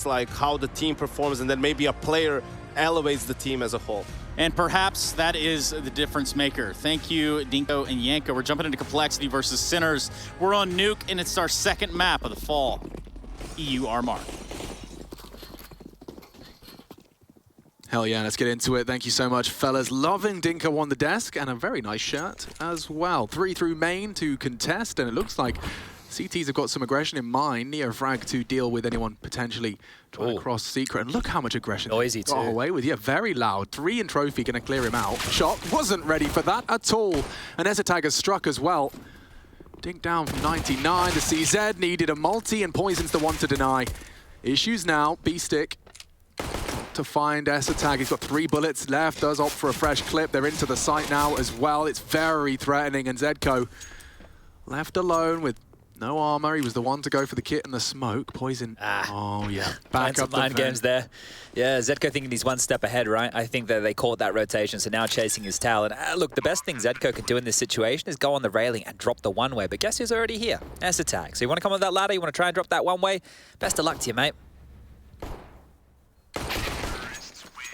things like how the team performs, and then maybe a player elevates the team as a whole. And perhaps that is the difference maker. Thank you, Dinko and Yanko. We're jumping into Complexity versus Sinners. We're on Nuke, and it's our second map of the fall. EU Armar. Hell yeah, let's get into it. Thank you so much, fellas. Loving Dinko on the desk, and a very nice shirt as well. 3 through main to contest, and it looks like CTs have got some aggression in mind. Neo frag to deal with anyone potentially trying to cross secret. And look how much aggression Noisy got too. away with. Yeah, very loud. 3 in trophy, gonna clear him out. Shot wasn't ready for that at all. And Ezatag has struck as well. Dink down from 99. The CZ needed a multi, and Poison's the one to deny. Issues now. B-Stick to find Ezatag. He's got 3 bullets left. Does opt for a fresh clip. They're into the site now as well. It's very threatening, and Zedko left alone with no armor. He was the one to go for the kit and the smoke. Poison. Oh, yeah. Back up the mind games there. Yeah, Zedko thinking he's one step ahead, right? I think that they caught that rotation, so now chasing his tail. And look, the best thing Zedko can do in this situation is go on the railing and drop the one-way. But guess who's already here? Ezatag. So you want to come up that ladder? You want to try and drop that one-way? Best of luck to you, mate.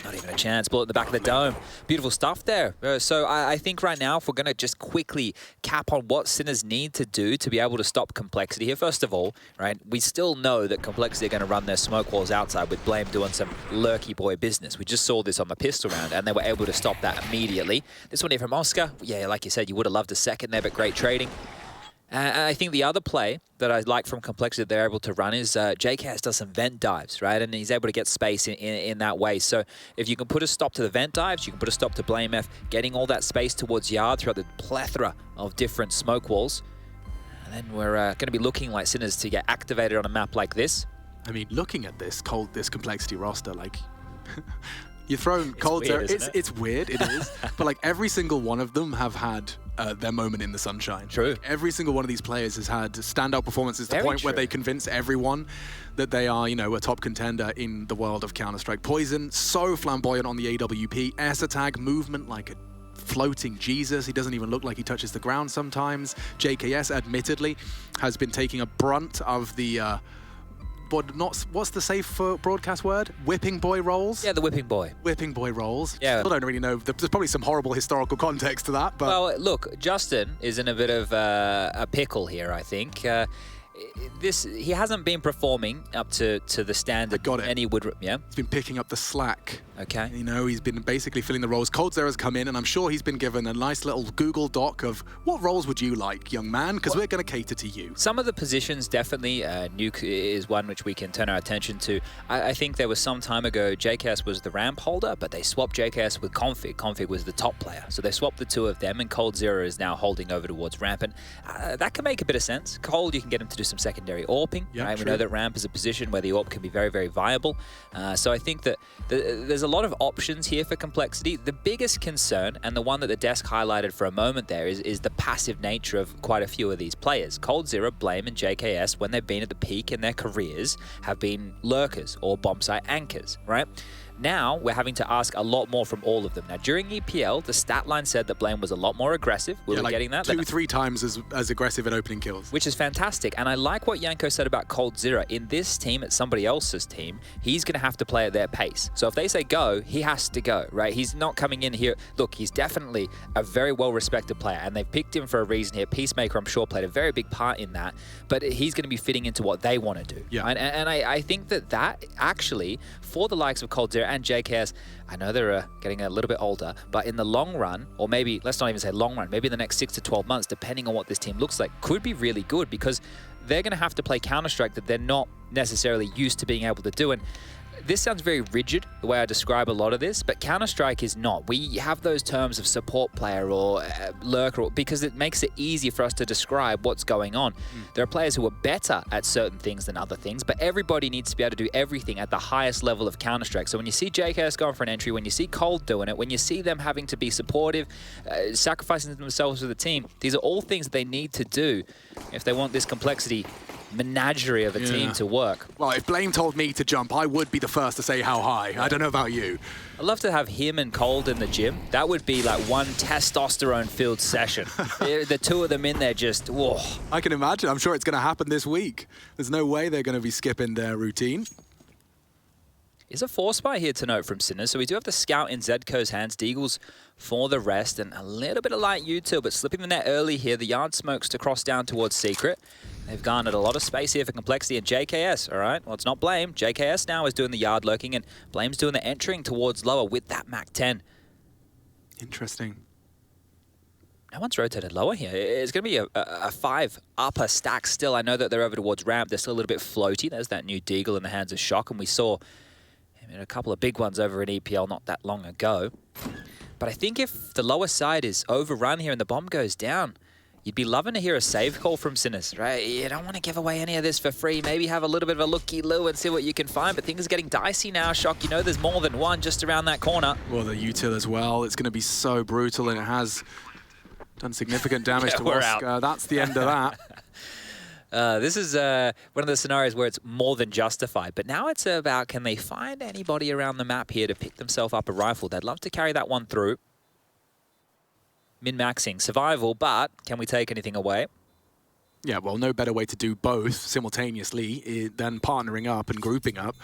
Not even a chance. Bullet in the back of the dome. Beautiful stuff there. So I think right now, if we're going to just quickly cap on what Sinners need to do to be able to stop Complexity here, first of all, right, we still know that Complexity are going to run their smoke walls outside with Blame doing some lurky boy business. We just saw this on the pistol round, and they were able to stop that immediately. This one here from Oscar, yeah, like you said, you would have loved a second there, but great trading. And I think the other play that I like from Complexity that they're able to run is JKS does some vent dives, right? And he's able to get space in that way. So if you can put a stop to the vent dives, you can put a stop to Blame F, getting all that space towards Yard throughout the plethora of different smoke walls. And then we're going to be looking like Sinners to get activated on a map like this. I mean, looking at this Complexity roster, like... You've thrown Cold Zero. It's weird, it is. But like every single one of them have had their moment in the sunshine. True. Like, every single one of these players has had standout performances to the point where they convince everyone that they are, you know, a top contender in the world of Counter-Strike. Poison, so flamboyant on the AWP. Ezatag, movement like a floating Jesus. He doesn't even look like he touches the ground sometimes. JKS, admittedly, has been taking a brunt of the... what's the safe for broadcast word? Whipping boy rolls? Yeah, the whipping boy. Whipping boy rolls. Yeah. I don't really know. There's probably some horrible historical context to that. But well, look, Justin is in a bit of a pickle here, I think. He hasn't been performing up to the standard any would. Yeah, he's been picking up the slack. Okay. You know, he's been basically filling the roles. Cold Zero's come in, and I'm sure he's been given a nice little Google Doc of what roles would you like, young man? Because we're going to cater to you. Some of the positions, definitely. Nuke is one which we can turn our attention to. I think there was some time ago, JKS was the ramp holder, but they swapped JKS with Config. Config was the top player. So they swapped the two of them, and Cold Zero is now holding over towards ramp. And that can make a bit of sense. Cold, you can get him to do some secondary AWPing. Yeah, right? We know that ramp is a position where the AWP can be very, very viable. So I think that there's a lot of options here for Complexity. The biggest concern, and the one that the desk highlighted for a moment there, is the passive nature of quite a few of these players. Cold Zero, Blame, and JKS, when they've been at the peak in their careers, have been lurkers or bomb site anchors, right? Now, we're having to ask a lot more from all of them. Now, during EPL, the stat line said that Blame was a lot more aggressive. We were like getting that. 2-3 times as aggressive at opening kills. Which is fantastic. And I like what Yanko said about Cold Zero. In this team, at somebody else's team, he's going to have to play at their pace. So if they say go, he has to go, right? He's not coming in here. Look, he's definitely a very well-respected player, and they've picked him for a reason here. Peacemaker, I'm sure, played a very big part in that. But he's going to be fitting into what they want to do. Yeah. And I think that actually, for the likes of Cold Zero and JKS, I know they're getting a little bit older, but in the long run, or maybe, let's not even say long run, maybe in the next 6 to 12 months, depending on what this team looks like, could be really good, because they're going to have to play Counter-Strike that they're not necessarily used to being able to do. And this sounds very rigid, the way I describe a lot of this, but Counter-Strike is not. We have those terms of support player or lurker because it makes it easy for us to describe what's going on. There are players who are better at certain things than other things, but everybody needs to be able to do everything at the highest level of Counter-Strike. So when you see JKS going for an entry, when you see Cold doing it, when you see them having to be supportive, sacrificing themselves for the team, these are all things they need to do if they want this Complexity menagerie of a team to work. Well, if Blame told me to jump, I would be the first to say how high. I don't know about you. I'd love to have him and Cold in the gym. That would be like one testosterone-filled session. The two of them in there just, whoa. I can imagine. I'm sure it's going to happen this week. There's no way they're going to be skipping their routine. is a force buy here to note from Sinners. So we do have the scout in Zedco's hands, Deagles for the rest, and a little bit of light util, but slipping the net early here. The yard smokes to cross down towards Secret. They've garnered a lot of space here for Complexity and JKS, all right? Well, it's not Blame. JKS now is doing the yard lurking, and Blame's doing the entering towards lower with that Mac 10. Interesting. No one's rotated lower here. It's going to be a 5 upper stack still. I know that they're over towards ramp. They're still a little bit floaty. There's that new Deagle in the hands of Shock, and we saw a couple of big ones over in EPL not that long ago. But I think if the lower side is overrun here and the bomb goes down, you'd be loving to hear a save call from Sinners, right? You don't want to give away any of this for free. Maybe have a little bit of a looky-loo and see what you can find. But things are getting dicey now, Shock. You know there's more than one just around that corner. Well, the util as well. It's going to be so brutal, and it has done significant damage to Oscar. Out. That's the end of that. This is one of the scenarios where it's more than justified. But now it's about, can they find anybody around the map here to pick themselves up a rifle? They'd love to carry that one through. Min-maxing survival, but can we take anything away? Yeah, well, no better way to do both simultaneously than partnering up and grouping up,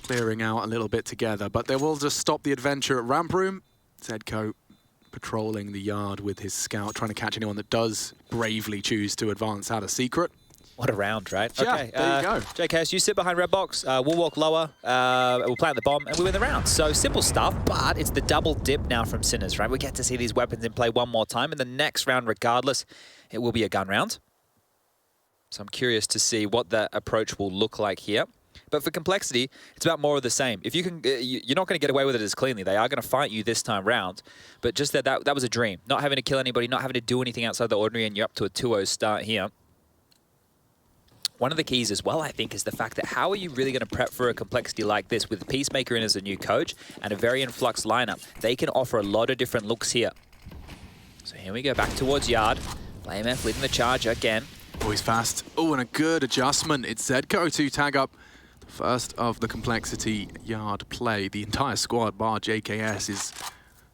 clearing out a little bit together. But they will just stop the adventure at Ramp Room. Zedco patrolling the yard with his scout, trying to catch anyone that does bravely choose to advance out of Secret. What a round, right? Yeah, okay, there you go. JKS, you sit behind red box, we'll walk lower, we'll plant the bomb, and we win the round. So simple stuff, but it's the double dip now from Sinners, right? We get to see these weapons in play one more time. In the next round, regardless, it will be a gun round. So I'm curious to see what that approach will look like here. But for Complexity, it's about more of the same. If you can, you're not going to get away with it as cleanly. They are going to fight you this time round. But just that was a dream. Not having to kill anybody, not having to do anything outside the ordinary, and you're up to a 2-0 start here. One of the keys as well, I think, is the fact that how are you really going to prep for a Complexity like this with Peacemaker in as a new coach and a very influx lineup? They can offer a lot of different looks here. So here we go, back towards Yard. Blame F leading the charge again. Oh, he's fast. Oh, and a good adjustment. It's Zedco to tag up the first of the Complexity yard play. The entire squad, bar JKS, is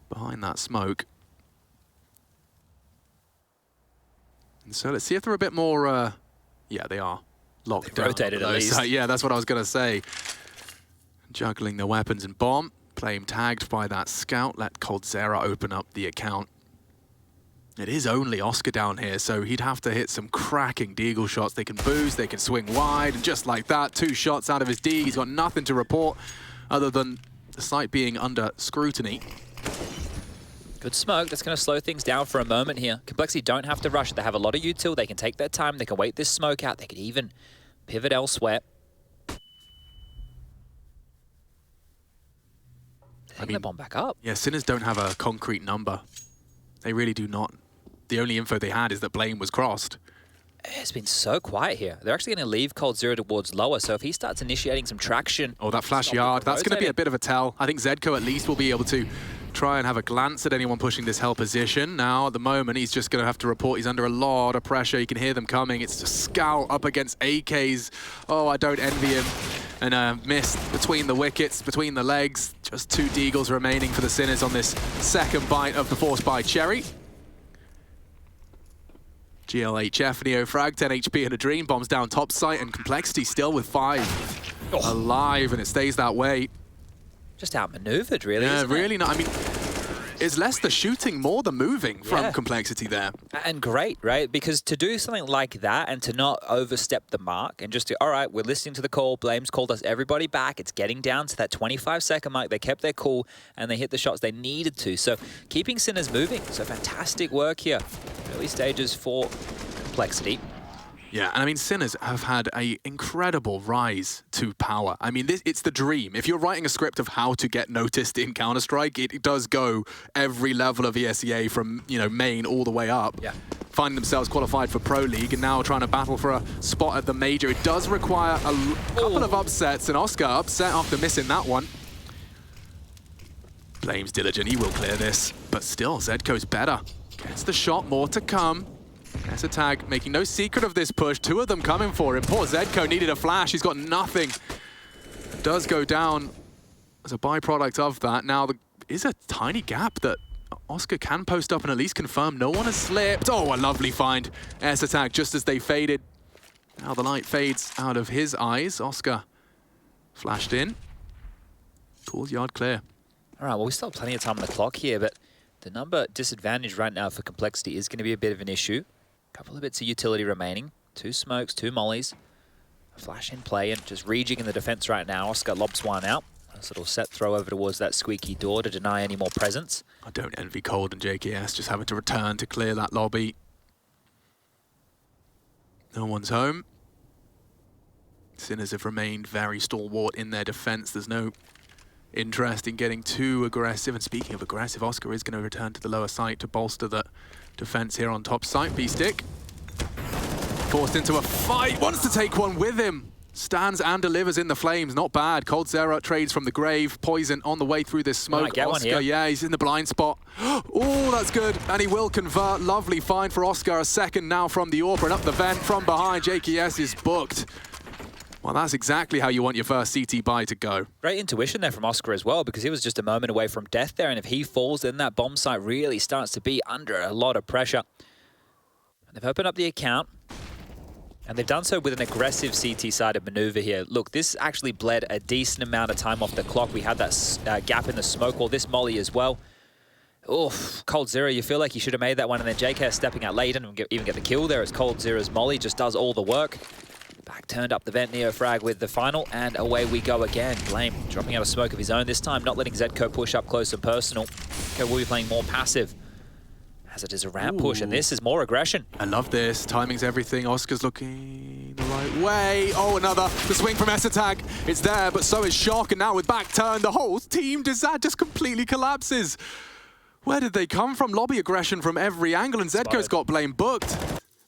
behind that smoke. And so let's see if they're a bit more... yeah, they are. Locked down. Rotated at least. Yeah, that's what I was going to say. Juggling the weapons and bomb. Blame tagged by that scout. Let Coldzera open up the account. It is only Oscar down here, so he'd have to hit some cracking Deagle shots. They can boost, they can swing wide, and just like that, 2 shots out of his D. He's got nothing to report other than the site being under scrutiny. Good smoke. That's going to slow things down for a moment here. Complexity don't have to rush. They have a lot of util. They can take their time. They can wait this smoke out. They could even pivot elsewhere. Taking the bomb back up. Yeah, Sinners don't have a concrete number. They really do not. The only info they had is that Blame was crossed. It's been so quiet here. They're actually going to leave Coldzera towards lower, so if he starts initiating some traction... Oh, that flash yard, that's going to be a bit of a tell. I think Zedco at least will be able to try and have a glance at anyone pushing this hell position. Now, at the moment, he's just going to have to report he's under a lot of pressure. You can hear them coming. It's just Scout up against AKs. Oh, I don't envy him. And missed between the wickets, between the legs. Just 2 Deagles remaining for the Sinners on this second bite of the force by Cherry. GLHF, Neo Frag, 10 HP and a Dream. Bombs down top site, and Complexity still with 5 alive, and it stays that way. Just outmaneuvered, really. Yeah, isn't really it? not. I mean, it's less the shooting, more the moving from Complexity there. And great, right? Because to do something like that and to not overstep the mark and just to, all right, we're listening to the call, Blame's called us everybody back. It's getting down to that 25-second mark. They kept their cool and they hit the shots they needed to. So keeping Sinners moving. So fantastic work here. Early stages for Complexity. Yeah, and I mean, Sinners have had an incredible rise to power. I mean, it's the dream. If you're writing a script of how to get noticed in Counter-Strike, it does go every level of ESEA from, you know, main all the way up. Yeah. Finding themselves qualified for Pro League and now trying to battle for a spot at the major. It does require a couple of upsets, and Oscar upset after missing that one. Blame's diligent, he will clear this, but still, Zedco's better. Gets the shot, more to come. There's a tag, making no secret of this push. 2 of them coming for him. Poor Zedco needed a flash. He's got nothing. Does go down as a byproduct of that. Now, there is a tiny gap that Oscar can post up and at least confirm no one has slipped. Oh, a lovely find. S attack just as they faded. Now the light fades out of his eyes. Oscar flashed in. Tools yard clear. All right, well, we still have plenty of time on the clock here, but the number disadvantage right now for Complexity is going to be a bit of an issue. A couple of bits of utility remaining. 2 smokes, 2 mollies. A flash in play and just rejigging the defense right now. Oscar lobs one out. Nice little set throw over towards that squeaky door to deny any more presence. I don't envy Cold and JKS just having to return to clear that lobby. No one's home. Sinners have remained very stalwart in their defense. There's no interest in getting too aggressive. And speaking of aggressive, Oscar is going to return to the lower site to bolster the defense here on top site. B-Stick forced into a fight, wants to take one with him. Stands and delivers in the flames, not bad. Cold Zera trades from the grave. Poison on the way through this smoke. Oscar, yeah, he's in the blind spot. Oh, that's good. And he will convert. Lovely find for Oscar. A second now from the AWP and up the vent from behind. JKS is booked. Well, that's exactly how you want your first CT buy to go. Great intuition there from Oscar as well, because he was just a moment away from death there. And if he falls, then that bomb site really starts to be under a lot of pressure. And they've opened up the account. And they've done so with an aggressive CT-sided maneuver here. Look, this actually bled a decent amount of time off the clock. We had that gap in the smoke wall, this molly as well. Oof, Cold Zera, you feel like you should have made that one, and then JK stepping out late, didn't even get the kill there as Cold Zera's molly just does all the work. Back turned up the vent, Neo frag with the final, and away we go again. Blame dropping out a smoke of his own this time, not letting Zedco push up close and personal. Zedco will be playing more passive, as it is a ramp push, and this is more aggression. I love this. Timing's everything. Oscar's looking the right way. Oh, another. The swing from Esatag. It's there, but so is Shock, and now with back turn, the whole team just completely collapses. Where did they come from? Lobby aggression from every angle, and Zedco's got blame booked.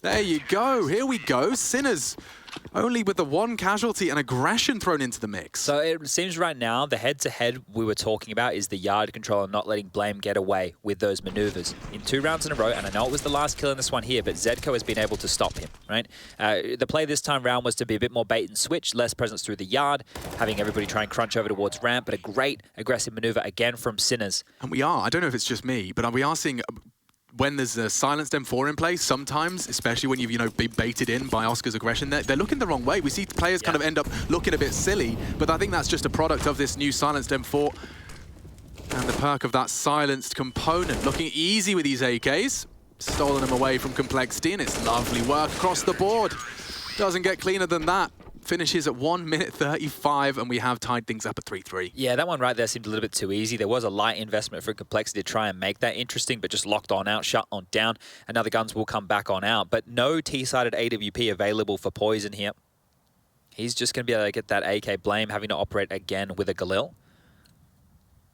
There you go. Here we go. Sinners only with the one casualty and aggression thrown into the mix. So it seems right now the head-to-head we were talking about is the yard control and not letting Blame get away with those maneuvers. In 2 rounds in a row, and I know it was the last kill in this one here, but Zedco has been able to stop him, right? The play this time round was to be a bit more bait and switch, less presence through the yard, having everybody try and crunch over towards ramp, but a great aggressive maneuver again from Sinners. And we are, I don't know if it's just me, but we are seeing when there's a silenced M4 in place, sometimes, especially when you've been baited in by Oscar's aggression, they're looking the wrong way. We see players kind of end up looking a bit silly, but I think that's just a product of this new silenced M4 and the perk of that silenced component. Looking easy with these AKs, stolen them away from Complexity, and it's lovely work across the board. Doesn't get cleaner than that. Finishes at 1 minute 35, and we have tied things up at 3-3. Yeah, that one right there seemed a little bit too easy. There was a light investment for Complexity to try and make that interesting, but just locked on out, shut on down, and now the guns will come back on out. But no T-sided AWP available for Poison here. He's just going to be able to get that AK Blame, having to operate again with a Galil.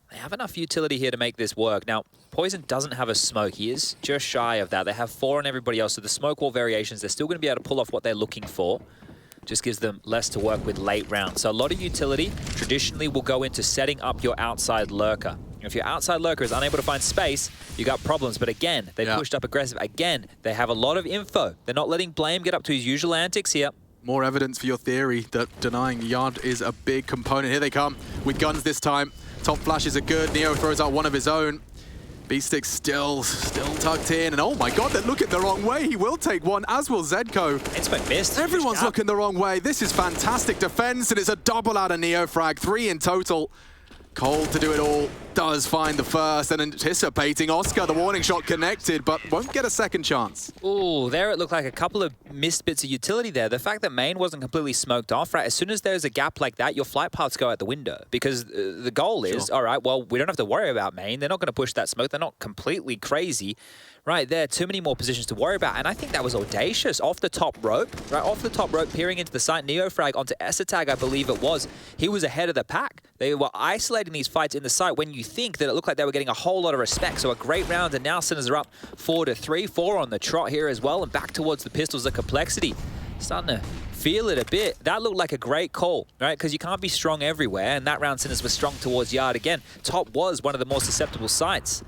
They have enough utility here to make this work. Now, Poison doesn't have a smoke. He is just shy of that. They have 4 on everybody else, so the smoke wall variations, they're still going to be able to pull off what they're looking for. Just gives them less to work with late rounds. So a lot of utility traditionally will go into setting up your outside lurker. If your outside lurker is unable to find space, you got problems. But again, they pushed up aggressive. Again, they have a lot of info. They're not letting Blame get up to his usual antics here. More evidence for your theory that denying yard is a big component. Here they come with guns this time. Top flashes are good. Neo throws out one of his own. B-Stick still tucked in, and oh my god, they're looking the wrong way. He will take one, as will Zedco. It's been missed. Everyone's looking the wrong way. This is fantastic defense, and it's a double out of Neo frag. 3 in total. Cold to do it all. Does find the first, and anticipating Oscar. The warning shot connected, but won't get a second chance. Ooh, there it looked like a couple of missed bits of utility there. The fact that main wasn't completely smoked off, right? As soon as there's a gap like that, your flight paths go out the window. Because the goal is, all right, well, we don't have to worry about main. They're not going to push that smoke. They're not completely crazy. Right there, too many more positions to worry about. And I think that was audacious. Off the top rope, right? Off the top rope, peering into the site. Neo frag onto Esatag, I believe it was. He was ahead of the pack. They were isolating these fights in the site when you think that it looked like they were getting a whole lot of respect. So a great round, and now Sinners are up 4-3. 4 on the trot here as well, and back towards the pistols of Complexity. Starting to feel it a bit. That looked like a great call, right? Because you can't be strong everywhere, and that round Sinners were strong towards yard again. Top was one of the more susceptible sites.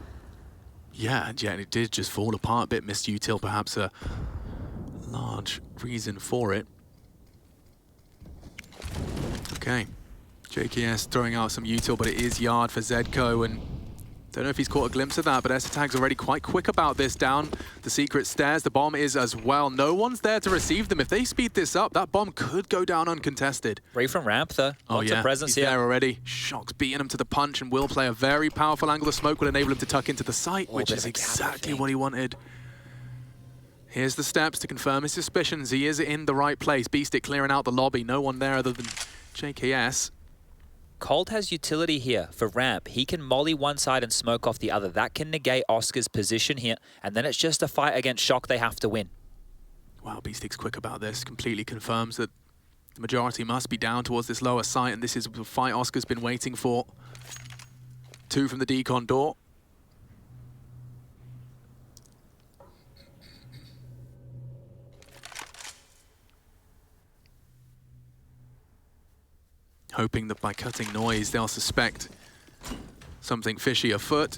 Yeah, and it did just fall apart a bit. Missed util, perhaps a large reason for it. Okay, JKS throwing out some util, but it is yard for Zedco, and Don't know if he's caught a glimpse of that, but Tag's already quite quick about this. Down the secret stairs, the bomb is as well. No one's there to receive them. If they speed this up, that bomb could go down uncontested. Free from ramp, though. Lots of presence he's here. there already. Shock's beating him to the punch and will play a very powerful angle of smoke, will enable him to tuck into the site, which is exactly what he wanted. Here's the steps to confirm his suspicions. He is in the right place. Beastic clearing out the lobby. No one there other than JKS. Cold has utility here for ramp. He can molly one side and smoke off the other. That can negate Oscar's position here. And then it's just a fight against Shock they have to win. Wow, Beastic's quick about this. Completely confirms that the majority must be down towards this lower site, and this is the fight Oscar's been waiting for. 2 from the decon door. Hoping that by cutting noise, they'll suspect something fishy afoot.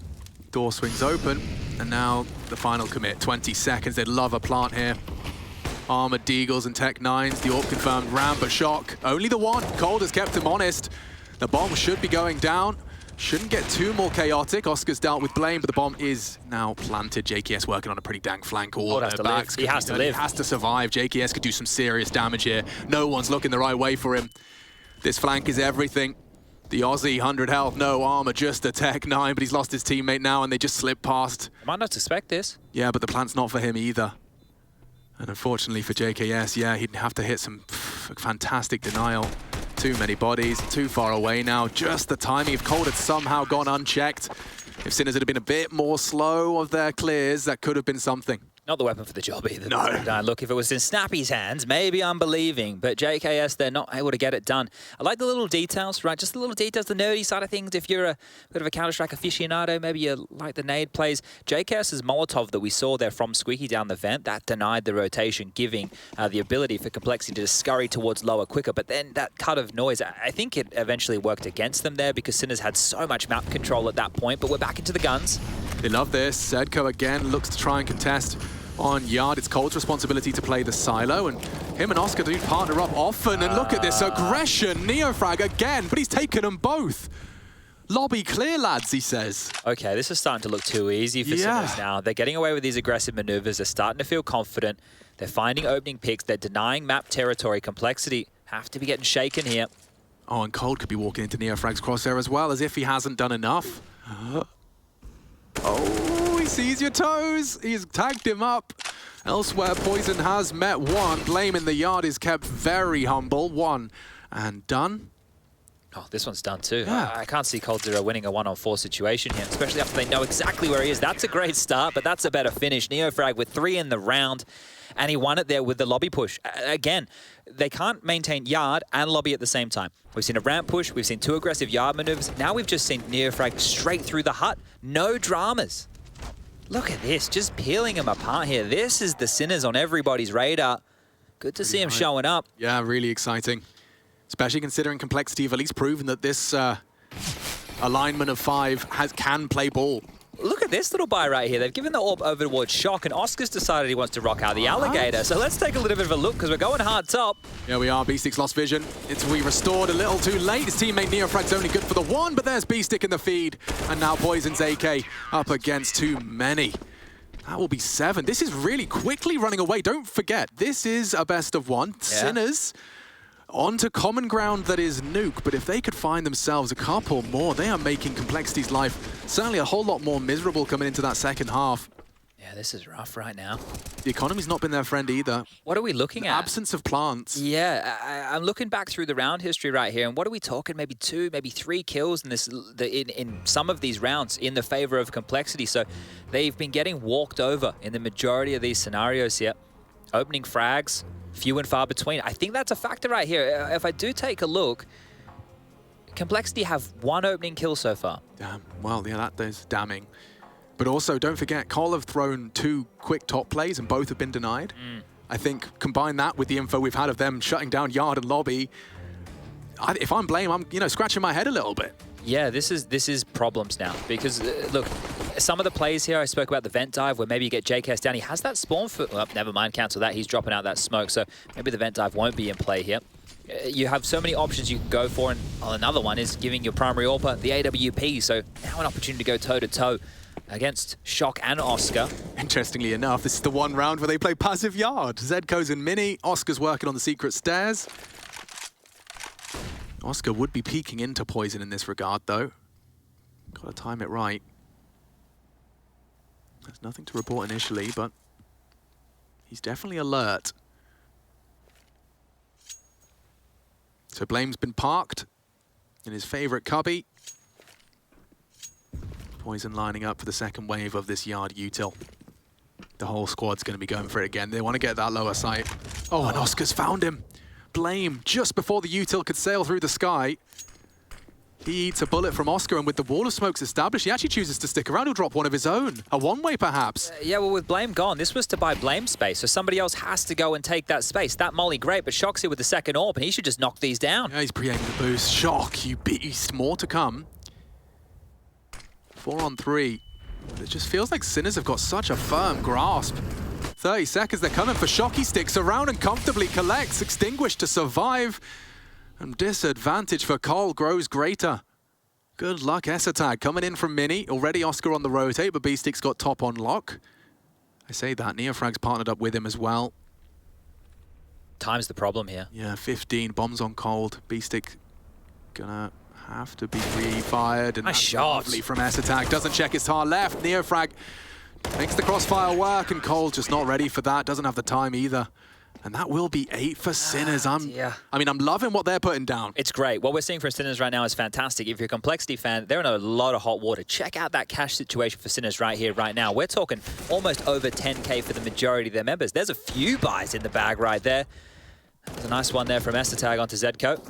Door swings open, and now the final commit. 20 seconds, they'd love a plant here. Armored Deagles and Tech 9s, the AWP confirmed ramp, but Shock, only the one. Cold has kept him honest. The bomb should be going down. Shouldn't get too more chaotic. Oscar's dealt with blame, but the bomb is now planted. JKS working on a pretty dang flank. All has to live. He has to live. He has to survive. JKS could do some serious damage here. No one's looking the right way for him. This flank is everything. The Aussie, 100 health, no armor, just a Tech 9, but he's lost his teammate now and they just slip past. I might not suspect this. Yeah, but the plant's not for him either. And unfortunately for JKS, yeah, he'd have to hit some fantastic denial. Too many bodies, too far away now. Just the timing. If Cold had somehow gone unchecked, if Sinners had been a bit more slow of their clears, that could have been something. Not the weapon for the job either. No. Look, if it was in Snappy's hands, maybe I'm believing. But JKS, they're not able to get it done. I like the little details, right? Just the little details, the nerdy side of things. If you're a bit of a Counter-Strike aficionado, maybe you like the nade plays. JKS's Molotov that we saw there from Squeaky down the vent, that denied the rotation, giving the ability for Complexity to just scurry towards lower quicker. But then that cut of noise, I think it eventually worked against them there because Sinners had so much map control at that point. But we're back into the guns. They love this. Zedko again looks to try and contest on Yard. It's Cold's responsibility to play the silo, and him and Oscar do partner up often, and look at this aggression. Neofrag again, but he's taken them both. Lobby clear, lads, he says. Okay, this is starting to look too easy for Sinners now. They're getting away with these aggressive maneuvers. They're starting to feel confident. They're finding opening picks. They're denying map territory. Complexity have to be getting shaken here. Oh, and Cold could be walking into Neofrag's crosshair as well, as if he hasn't done enough. Oh, he sees your toes. He's tagged him up. Elsewhere, Poison has met one. Blame in the Yard is kept very humble. One and done. Oh, this one's done too. Yeah. I can't see Cold Zero winning a 1-on-4 situation here, especially after they know exactly where he is. That's a great start, but that's a better finish. Neofrag with 3 in the round, and he won it there with the lobby push. Again, they can't maintain Yard and lobby at the same time. We've seen a ramp push, we've seen 2 aggressive Yard maneuvers. Now we've just seen Neofrag straight through the hut. No dramas. Look at this, just peeling him apart here. This is the Sinners on everybody's radar. Good to see him showing up. Yeah, really exciting. Especially considering Complexity have at least proven that this alignment of 5 can play ball. Look at this little buy right here. They've given the AWP over towards Shock, and Oscar's decided he wants to rock out the Alligator. So let's take a little bit of a look, because we're going hard top. Yeah, we are. Beastic's lost vision. We restored a little too late. His teammate Neofrag's only good for the 1, but there's Beastic in the feed. And now Poison's AK up against too many. That will be 7. This is really quickly running away. Don't forget, this is a best of 1. Yeah. Sinners onto common ground that is Nuke, but if they could find themselves a couple more, they are making Complexity's life certainly a whole lot more miserable coming into that second half. Yeah, this is rough right now. The economy's not been their friend either. What are we looking at? Absence of plants. Yeah, I'm looking back through the round history right here, and what are we talking? Maybe 2, maybe 3 kills in this in some of these rounds in the favor of Complexity. So they've been getting walked over in the majority of these scenarios here. Opening frags, few and far between. I think that's a factor right here. If I do take a look, Complexity have 1 opening kill so far. Damn. Well, yeah, that is damning. But also, don't forget, Cole have thrown 2 quick top plays and both have been denied. I think combine that with the info we've had of them shutting down Yard and Lobby. If I'm Blame, I'm scratching my head a little bit. Yeah, this is problems now because look, some of the plays here, I spoke about the vent dive, where maybe you get JKS down. He has that spawn for... Well, never mind, cancel that. He's dropping out that smoke, so maybe the vent dive won't be in play here. You have so many options you can go for, and another one is giving your primary AWPer the AWP, so now an opportunity to go toe-to-toe against Shock and Oscar. Interestingly enough, this is the one round where they play passive yard. Zedco's in mini, Oscar's working on the secret stairs. Oscar would be peeking into Poison in this regard, though. Got to time it right. There's nothing to report initially, but he's definitely alert. So Blame's been parked in his favorite cubby. Poison lining up for the second wave of this yard util. The whole squad's going to be going for it again. They want to get that lower site. Oh, and Oscar's found him. Blame, just before the util could sail through the sky. He eats a bullet from Oscar, and with the wall of smokes established, he actually chooses to stick around. He'll drop one of his own. A one-way, perhaps. Yeah, well, with Blame gone, this was to buy Blame space, so somebody else has to go and take that space. That molly, great, but Shock's here with the second AWP, and he should just knock these down. Yeah, he's pre-aiming the boost. Shock, you beast. More to come. 4 on 3. It just feels like Sinners have got such a firm grasp. 30 seconds, they're coming for Shock. He sticks around and comfortably collects. Extinguished to survive. And disadvantage for Cole grows greater. Good luck, Esatag coming in from Mini. Already Oscar on the rotate, but Beastic's got top on lock. I say that, Neofrag's partnered up with him as well. Time's the problem here. Yeah, 15, bombs on cold. Beastic gonna have to be re-fired. And nice that's shot. Lovely from Esatag. Doesn't check his tar left. Neofrag makes the crossfire work, and Cole's just not ready for that. Doesn't have the time either. And that will be 8 for Sinners. I mean, I'm loving what they're putting down. It's great. What we're seeing for Sinners right now is fantastic. If you're a Complexity fan, they're in a lot of hot water. Check out that cash situation for Sinners right here, right now. We're talking almost over 10K for the majority of their members. There's a few buys in the bag right there. There's a nice one there from Esatag onto Zedco.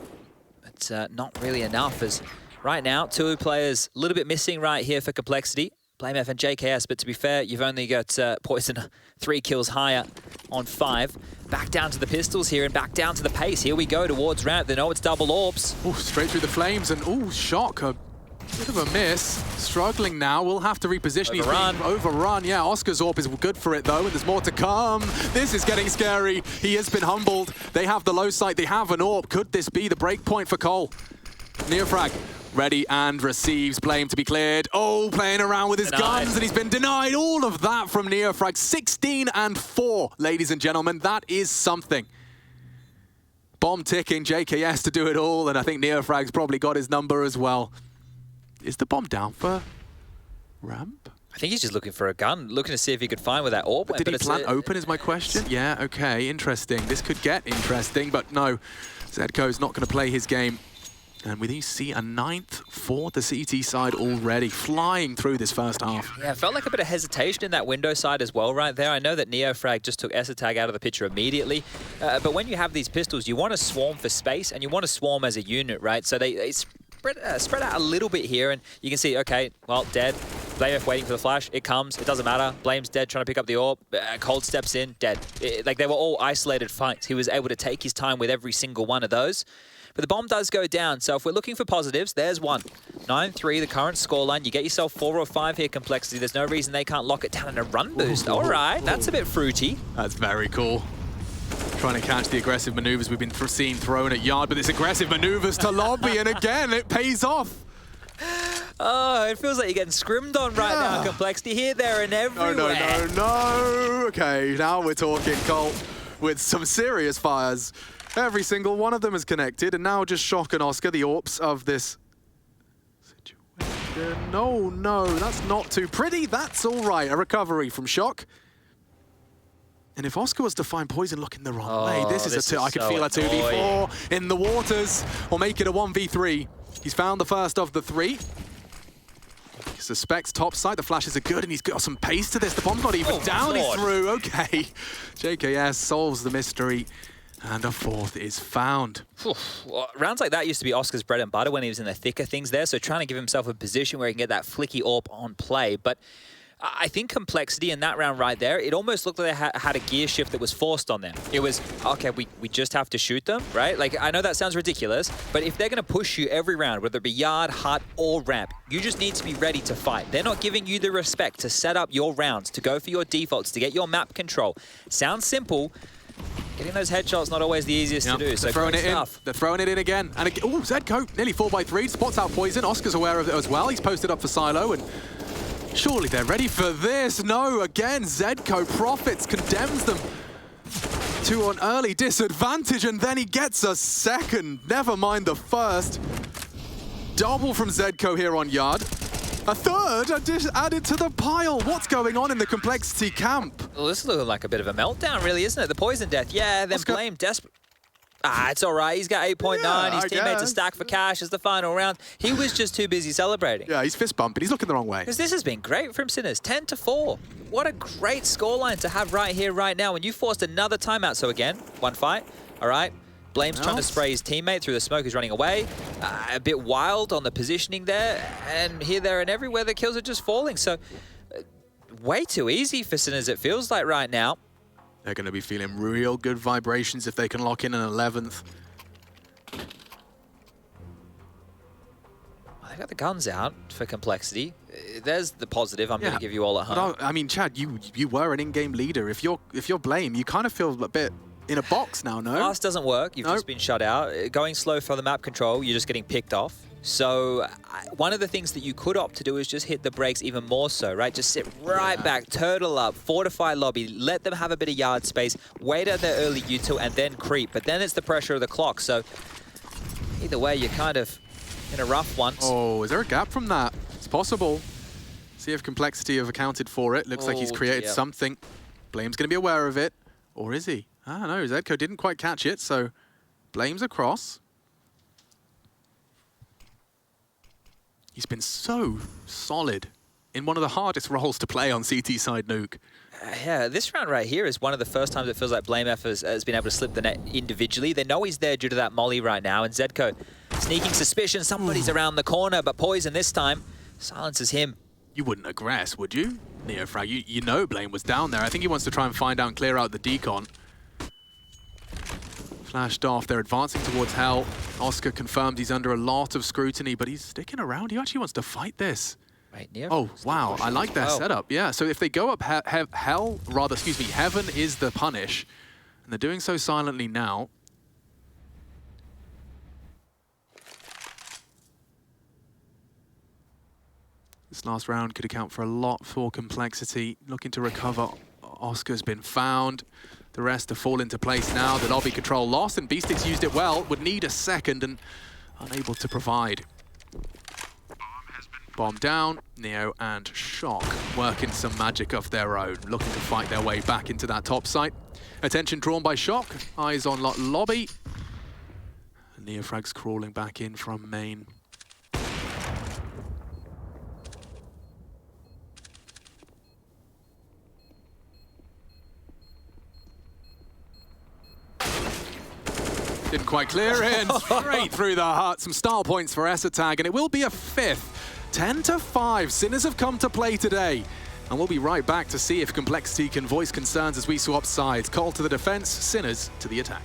But not really enough, as right now, 2 players a little bit missing right here for Complexity. Blame F and JKS, but to be fair, you've only got Poison 3 kills higher on 5. Back down to the pistols here and back down to the pace. Here we go towards ramp. They know it's double orbs. Ooh, straight through the flames, and ooh, Shock. A bit of a miss. Struggling now. We'll have to reposition. Overrun. He's being overrun. Yeah, Oscar's AWP is good for it, though, and there's more to come. This is getting scary. He has been humbled. They have the low sight. They have an AWP. Could this be the break point for Cole? Neofrag. Ready and receives. Blame to be cleared. Oh, playing around with his guns, and he's been denied. All of that from Neofrag. 16 and 4, ladies and gentlemen. That is something. Bomb ticking, JKS to do it all, and I think Neofrag's probably got his number as well. Is the bomb down for ramp? I think he's just looking for a gun, looking to see if he could find where that AWP went. Did he plant open is my question? Yeah, okay, interesting. This could get interesting, but no. Zedco's not going to play his game. And we see a 9th for the CT side already, flying through this first half. Yeah, it felt like a bit of hesitation in that window side as well right there. I know that Neofrag just took Esatag out of the picture immediately, but when you have these pistols, you want to swarm for space, and you want to swarm as a unit, right? So they spread out a little bit here, and you can see, okay, well, dead. Blame F waiting for the flash. It comes. It doesn't matter. Blame's dead, trying to pick up the AWP. Cold steps in, dead. Like, they were all isolated fights. He was able to take his time with every single one of those. But the bomb does go down, so if we're looking for positives, there's one. 9-3, the current scoreline. You get yourself 4 or 5 here, Complexity. There's no reason they can't lock it down in a run boost. All right, that's a bit fruity. That's very cool. Trying to catch the aggressive maneuvers we've been seeing thrown at Yard, but it's aggressive maneuvers to lobby, and again, it pays off. Oh, it feels like you're getting scrimmed on right now, Complexity. Here, there, and everywhere. No. Okay, now we're talking, Colt, with some serious fires. Every single one of them is connected, and now just Shock and Oscar, the AWPs of this situation. No, that's not too pretty. That's all right. A recovery from Shock. And if Oscar was to find Poison looking the wrong way, this is I could feel a 2v4 in the waters, or make it a 1v3. He's found the first of the 3. He suspects top side. The flashes are good, and he's got some pace to this. The bomb's not even down. He's through. Okay. JKS solves the mystery. And a 4th is found. Well, rounds like that used to be Oscar's bread and butter when he was in the thicker things there, so trying to give himself a position where he can get that flicky AWP on play. But I think Complexity in that round right there, it almost looked like they had a gear shift that was forced on them. It was, okay, we just have to shoot them, right? Like, I know that sounds ridiculous, but if they're going to push you every round, whether it be yard, hut, or ramp, you just need to be ready to fight. They're not giving you the respect to set up your rounds, to go for your defaults, to get your map control. Sounds simple. Getting those headshots not always the easiest to do. So they're throwing it in. They're throwing it in again. And oh, Zedco nearly 4x3. Spots out Poison. Oscar's aware of it as well. He's posted up for Silo, and surely they're ready for this. No, again, Zedco profits, condemns them to an early disadvantage, and then he gets a second. Never mind the first. Double from Zedco here on Yard. A third added to the pile. What's going on in the Complexity camp? Well, this is looking like a bit of a meltdown, really, isn't it? The Poison death. Yeah, then Blame desperate. It's all right. He's got 8.9. Yeah, His teammates are stacked for cash as the final round. He was just too busy celebrating. Yeah, he's fist bumping. He's looking the wrong way. Because this has been great from Sinners. 10-4. What a great scoreline to have right here, right now. And you forced another timeout. So again, one fight. All right. Blame's trying to spray his teammate through the smoke. He's running away. A bit wild on the positioning there. And here, there, and everywhere, the kills are just falling. So way too easy for Sinners, it feels like right now. They're going to be feeling real good vibrations if they can lock in an 11th. They got the guns out for Complexity. There's the positive I'm going to give you all at home. I mean, Chad, you were an in-game leader. If you're Blame, you kind of feel a bit in a box now, no? Fast doesn't work. You've just been shut out. Going slow for the map control, you're just getting picked off. So one of the things that you could opt to do is just hit the brakes even more so, right? Just sit right back, turtle up, fortify lobby, let them have a bit of yard space, wait at their early util, and then creep. But then it's the pressure of the clock. So either way, you're kind of in a rough one. Oh, is there a gap from that? It's possible. See if Complexity have accounted for it. Looks like he's created something. Blame's going to be aware of it. Or is he? I don't know. Zedco didn't quite catch it, so Blame's across. He's been so solid in one of the hardest roles to play on CT side Nuke. Yeah, this round right here is one of the first times it feels like Blame F has been able to slip the net individually. They know he's there due to that molly right now, and Zedco sneaking suspicion. Somebody's around the corner, but Poison this time silences him. You wouldn't aggress, would you? Neofrag, you know Blame was down there. I think he wants to try and find out and clear out the decon. Flashed off, they're advancing towards Hell. Oscar confirmed he's under a lot of scrutiny, but he's sticking around. He actually wants to fight this. Right, Neo. Oh, wow, I like their setup. Yeah, so if they go up Heaven is the punish, and they're doing so silently now. This last round could account for a lot for Complexity. Looking to recover. Oscar's been found. The rest have fallen into place now. The lobby control lost, and Beastix used it well. Would need a second and unable to provide. Bomb down. Neo and Shock working some magic of their own, looking to fight their way back into that top site. Attention drawn by Shock. Eyes on lobby. And Neofrag's crawling back in from main. Didn't quite clear in. Straight through the heart. Some style points for Esatag, and it will be a fifth. 10-5. Sinners have come to play today. And we'll be right back to see if Complexity can voice concerns as we swap sides. Call to the defense, Sinners to the attack.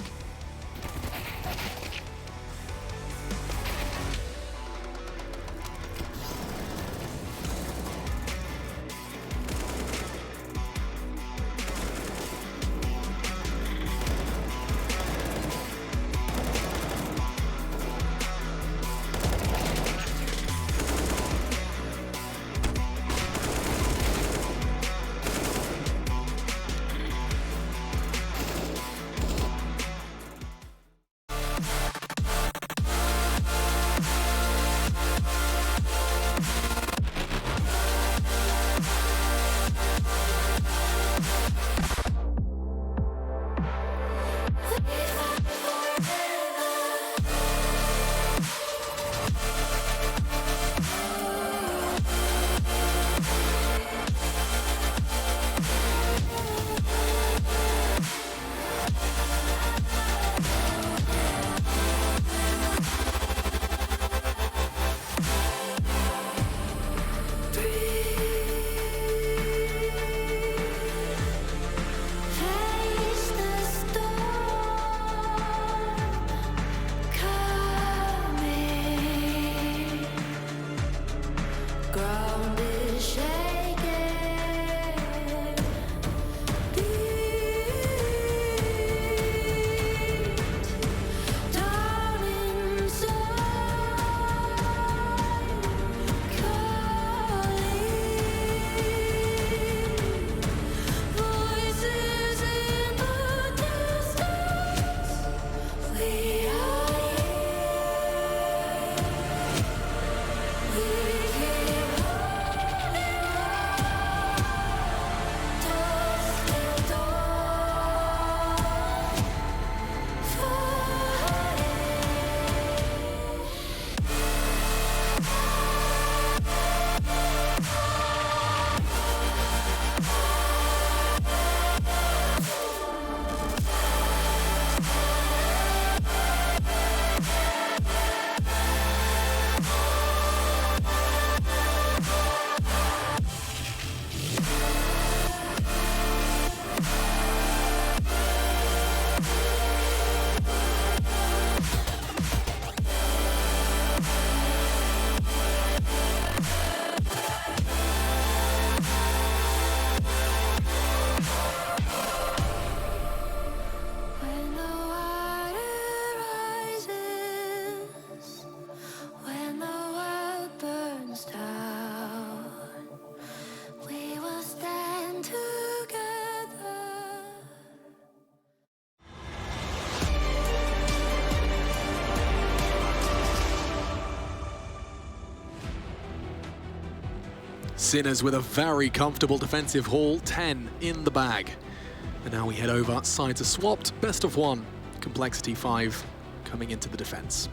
Sinners with a very comfortable defensive haul, 10 in the bag. And now we head over, sides are swapped, best of one, complexity 5 coming into the defense.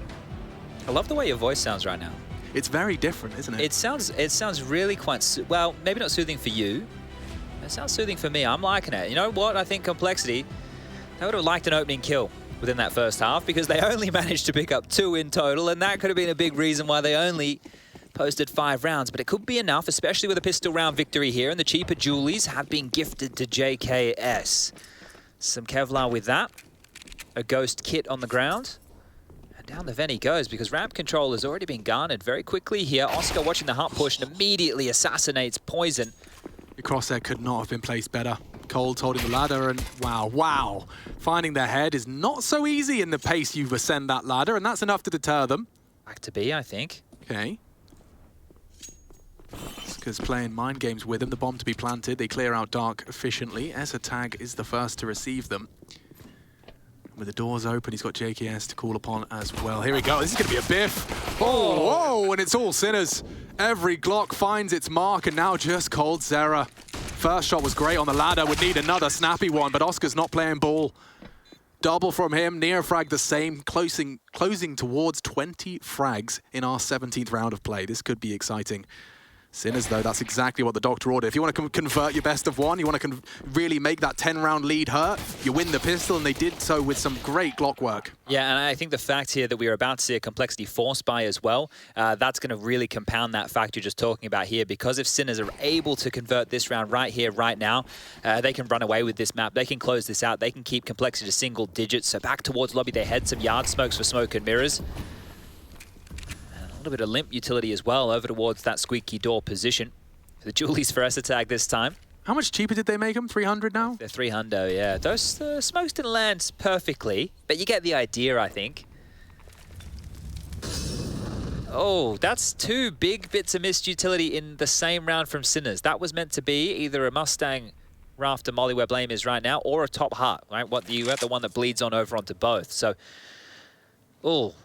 I love the way your voice sounds right now. It's very different, isn't it? It sounds really quite, well, maybe not soothing for you. It sounds soothing for me. I'm liking it. You know what? I think Complexity, they would have liked an opening kill within that first half because they only managed to pick up 2 in total, and that could have been a big reason why they only posted 5 rounds. But it could be enough, especially with a pistol round victory here, and the cheaper Julies have been gifted to JKS. Some Kevlar with that. A Ghost kit on the ground. And down the vent he goes because ramp control has already been garnered very quickly here. Oscar watching the hump push and immediately assassinates Poison. The crosshair could not have been placed better. Cold holding the ladder, and wow. Finding their head is not so easy in the pace you ascend that ladder, and that's enough to deter them. Back to B, I think. Okay. Oscar's playing mind games with him. The bomb to be planted. They clear out Dark efficiently. Tag is the first to receive them. With the doors open, he's got JKS to call upon as well. Here we go. This is going to be a biff. Oh, whoa, and it's all Sinners. Every Glock finds its mark, and now just Cold Zera. First shot was great on the ladder. Would need another snappy one, but Oscar's not playing ball. Double from him. Neofrag the same, closing towards 20 frags in our 17th round of play. This could be exciting. Sinners, though, that's exactly what the doctor ordered. If you want to convert your best of one, you want to really make that 10-round lead hurt, you win the pistol, and they did so with some great Glock work. Yeah, and I think the fact here that we are about to see a Complexity force buy as well, that's going to really compound that fact you're just talking about here, because if Sinners are able to convert this round right here, right now, they can run away with this map, they can close this out, they can keep Complexity to single digits, so back towards lobby, they head some yard smokes for smoke and mirrors. A little bit of limp utility as well over towards that squeaky door position. The Julies for Tag this time. How much cheaper did they make them? 300 now? They're 300, yeah. Those smokes didn't land perfectly, but you get the idea, I think. Oh, that's 2 big bits of missed utility in the same round from Sinners. That was meant to be either a Mustang Rafter Molly where Blame is right now, or a Top Heart, right? You have the one that bleeds on over onto both. So,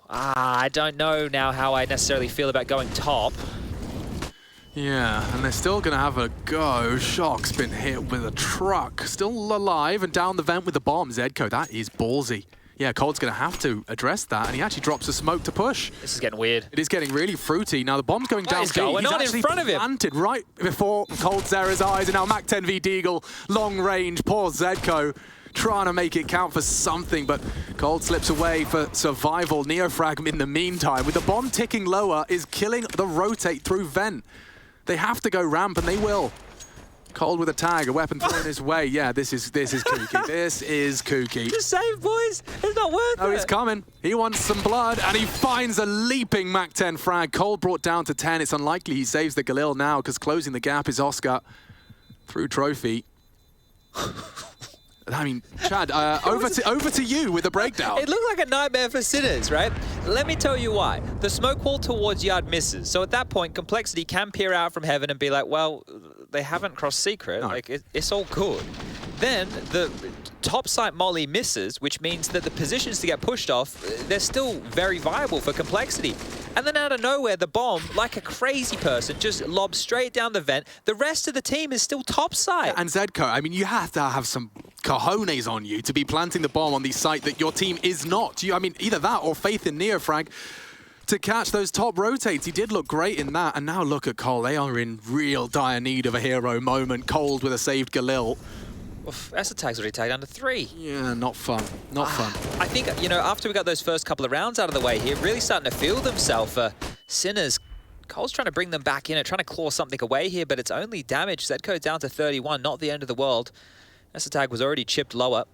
I don't know now how I necessarily feel about going top. Yeah, and they're still going to have a go. Shock's been hit with a truck. Still alive and down the vent with the bomb. Zedco, that is ballsy. Yeah, Cold's going to have to address that, and he actually drops a smoke to push. This is getting weird. It is getting really fruity. Now the bomb's going down. What is going on in front of him? Planted right before Cold Zera's eyes, and now Mac 10 v Deagle, long range, poor Zedco. Trying to make it count for something, but Cold slips away for survival. Neofrag in the meantime, with the bomb ticking lower, is killing the rotate through vent. They have to go ramp, and they will. Cold with a tag, a weapon thrown his way. Yeah, this is kooky. This is kooky. Just save, boys. It's not worth it. Oh, he's coming. He wants some blood, and he finds a leaping Mac 10 frag. Cold brought down to 10. It's unlikely he saves the Galil now, because closing the gap is Oscar through Trophy. I mean, Chad, over to you with a breakdown. It looked like a nightmare for Sinners, right? Let me tell you why. The smoke wall towards yard misses. So at that point, Complexity can peer out from heaven and be like, well, they haven't crossed secret. No. Like, it's all good. Then the top site molly misses, which means that the positions to get pushed off, they're still very viable for Complexity. And then out of nowhere, the bomb, like a crazy person, just lobs straight down the vent. The rest of the team is still top site. And Zedco, I mean, you have to have some cojones on you to be planting the bomb on the site that your team is not. I mean, either that or faith in Neofrag to catch those top rotates. He did look great in that. And now look at Cole. They are in real dire need of a hero moment. Cold with a saved Galil. Tag's already tagged under 3. Yeah, not fun. Not fun. I think, you know, after we got those first couple of rounds out of the way here, really starting to feel themselves. Sinners, Cole's trying to bring them back in and trying to claw something away here, but it's only damage. Zedco down to 31, not the end of the world. Tag was already chipped lower.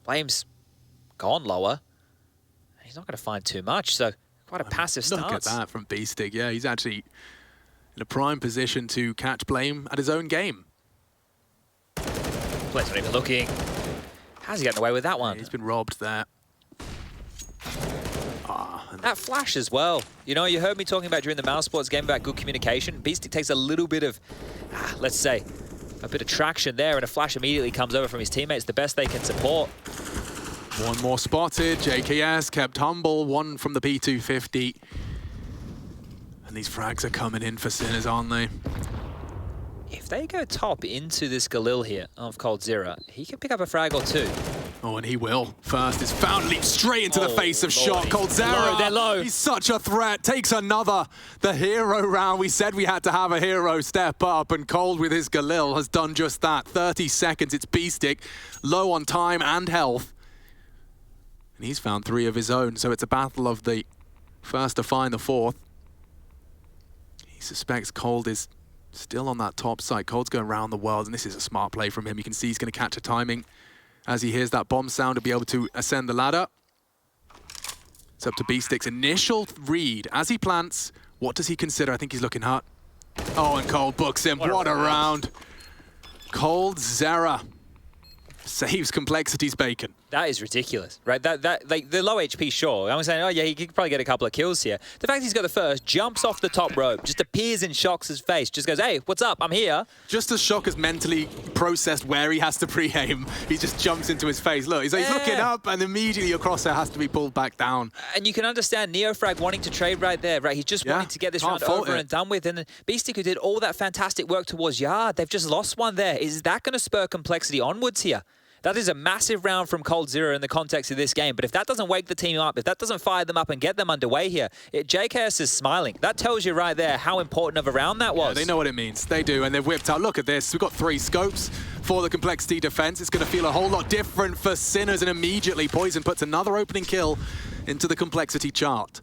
Flame's gone lower. He's not going to find too much, so quite a passive stance. Look at that from Beastig. Yeah, he's actually in a prime position to catch Blame at his own game. Player's not even looking. How's he getting away with that one? Yeah, he's been robbed there. That flash as well. You know, you heard me talking about during the Mouse Sports game about good communication. Beastig takes a little bit of, let's say, a bit of traction there, and a flash immediately comes over from his teammates, the best they can support. One more spotted. JKS kept humble. One from the P250. And these frags are coming in for Sinners, aren't they? If they go top into this Galil here of coldzera, he can pick up a frag or two. Oh, and he will. First is found, leaps straight into the face of Lordy. Shock. coldzera, They're low. He's such a threat. Takes another. The hero round. We said we had to have a hero step up, and Cold with his Galil has done just that. 30 seconds, it's B-Stick, low on time and health. And he's found 3 of his own, so it's a battle of the first to find the 4th. He suspects Cold is still on that top side. Cold's going around the world, and this is a smart play from him. You can see he's going to catch a timing as he hears that bomb sound to be able to ascend the ladder. It's up to B-Stick's initial read. As he plants, what does he consider? I think he's looking hot. Oh, and Cold books him. What a round. coldzera saves Complexity's bacon. That is ridiculous, right? That like the low HP, sure. I'm saying, oh yeah, he could probably get a couple of kills here. The fact he's got the first, jumps off the top rope, just appears in Shock's face, just goes, hey, what's up? I'm here. Just as Shock has mentally processed where he has to pre-aim, he just jumps into his face. Look, he's looking up, and immediately your crosshair has to be pulled back down. And you can understand Neofrag wanting to trade right there, right? He's just wanting to get this round over and done with. And then B-Stick, who did all that fantastic work towards Yard, they've just lost one there. Is that going to spur Complexity onwards here? That is a massive round from coldzera in the context of this game. But if that doesn't wake the team up, if that doesn't fire them up and get them underway here, JKS is smiling. That tells you right there how important of a round that was. Yeah, they know what it means. They do, and they've whipped out. Look at this. We've got 3 scopes for the Complexity defense. It's going to feel a whole lot different for Sinners, and immediately Poison puts another opening kill into the Complexity chart.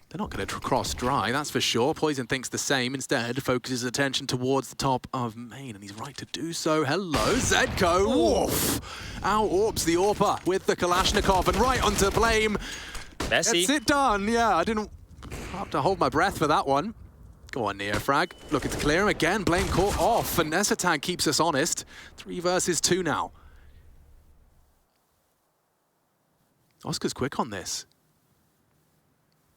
They're not going to cross dry, that's for sure. Poison thinks the same. Instead, focuses attention towards the top of main, and he's right to do so. Hello, Zedko. Woof! Out-orps the AWPer with the Kalashnikov, and right onto Blame. Messy. Gets it done. Yeah, I didn't have to hold my breath for that one. Go on, Neofrag. Looking to clear him again. Blame caught off, and Nesatag keeps us honest. 3 versus 2 now. Oscar's quick on this.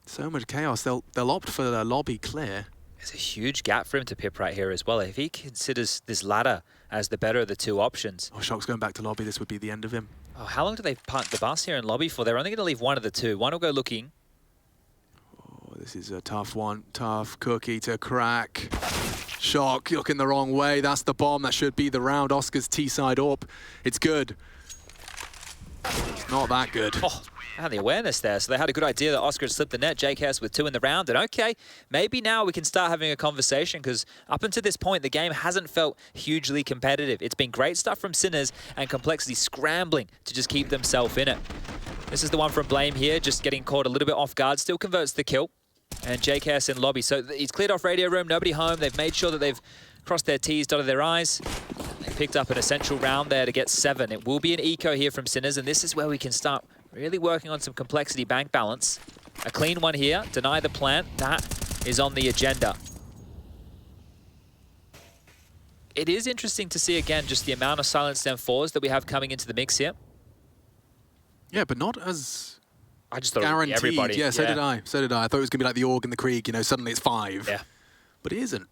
So much chaos, they'll opt for the lobby clear. There's a huge gap for him to pip right here as well. If he considers this ladder as the better of the 2 options. Oh, Shock's going back to lobby. This would be the end of him. Oh, how long do they park the bus here in lobby for? They're only going to leave one of the 2. One will go looking. Oh, this is a tough one. Tough cookie to crack. Shock looking the wrong way. That's the bomb. That should be the round. Oscar's T-side AWP. It's good. It's not that good. Oh. And the awareness there, so they had a good idea that Oscar had slipped the net, JKS with 2 in the round, and okay, maybe now we can start having a conversation, because up until this point, the game hasn't felt hugely competitive. It's been great stuff from Sinners, and Complexity scrambling to just keep themselves in it. This is the one from Blame here, just getting caught a little bit off guard, still converts the kill, and JKS in lobby. So he's cleared off radio room, nobody home, they've made sure that they've crossed their T's, dotted their I's. They picked up an essential round there to get 7. It will be an eco here from Sinners, and this is where we can start really working on some Complexity bank balance. A clean one here, deny the plant, that is on the agenda. It is interesting to see again just the amount of silenced M4s that we have coming into the mix here. Yeah, but not as I just thought guaranteed. It would be everybody. Yeah, so did I. So did I. I thought it was going to be like the Org and the Krieg, you know, suddenly it's 5. Yeah. But it isn't.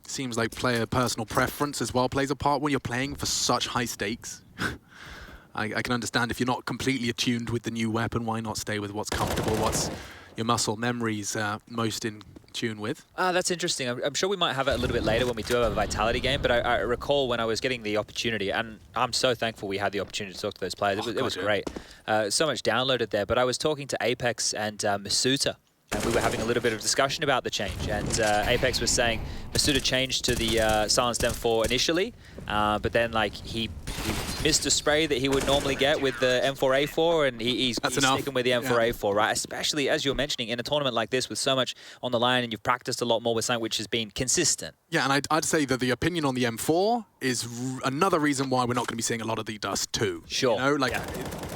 Seems like player personal preference as well plays a part when you're playing for such high stakes. I can understand if you're not completely attuned with the new weapon, why not stay with what's comfortable, what's your muscle memories most in tune with? That's interesting. I'm sure we might have it a little bit later when we do have a Vitality game, but I recall when I was getting the opportunity, and I'm so thankful we had the opportunity to talk to those players. It was great. So much downloaded there, but I was talking to Apex and Masuta, and we were having a little bit of discussion about the change. And Apex was saying Masuta changed to the silenced M4 initially, but then like he missed a spray that he would normally get with the M4A4, and he's sticking with the M4A4, right? Especially, as you're mentioning, in a tournament like this with so much on the line, and you've practiced a lot more with something which has been consistent. Yeah, and I'd say that the opinion on the M4 is another reason why we're not going to be seeing a lot of the Dust 2. Sure. You know, like,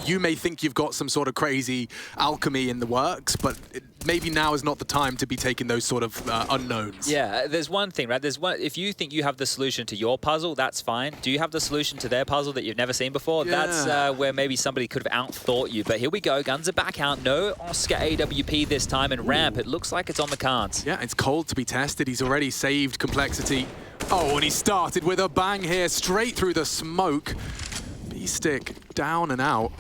you may think you've got some sort of crazy alchemy in the works, but maybe now is not the time to be taking those sort of unknowns. Yeah, there's one thing, right? There's one. If you think you have the solution to your puzzle, that's fine. Do you have the solution to their puzzle that you've never seen before? Yeah. That's where maybe somebody could have outthought you. But here we go. Guns are back out. No Oscar AWP this time, and Ramp, it looks like it's on the cards. Yeah, it's cold to be tested. He's already saved Complexity. Oh, and he started with a bang here, straight through the smoke. B-Stick down and out.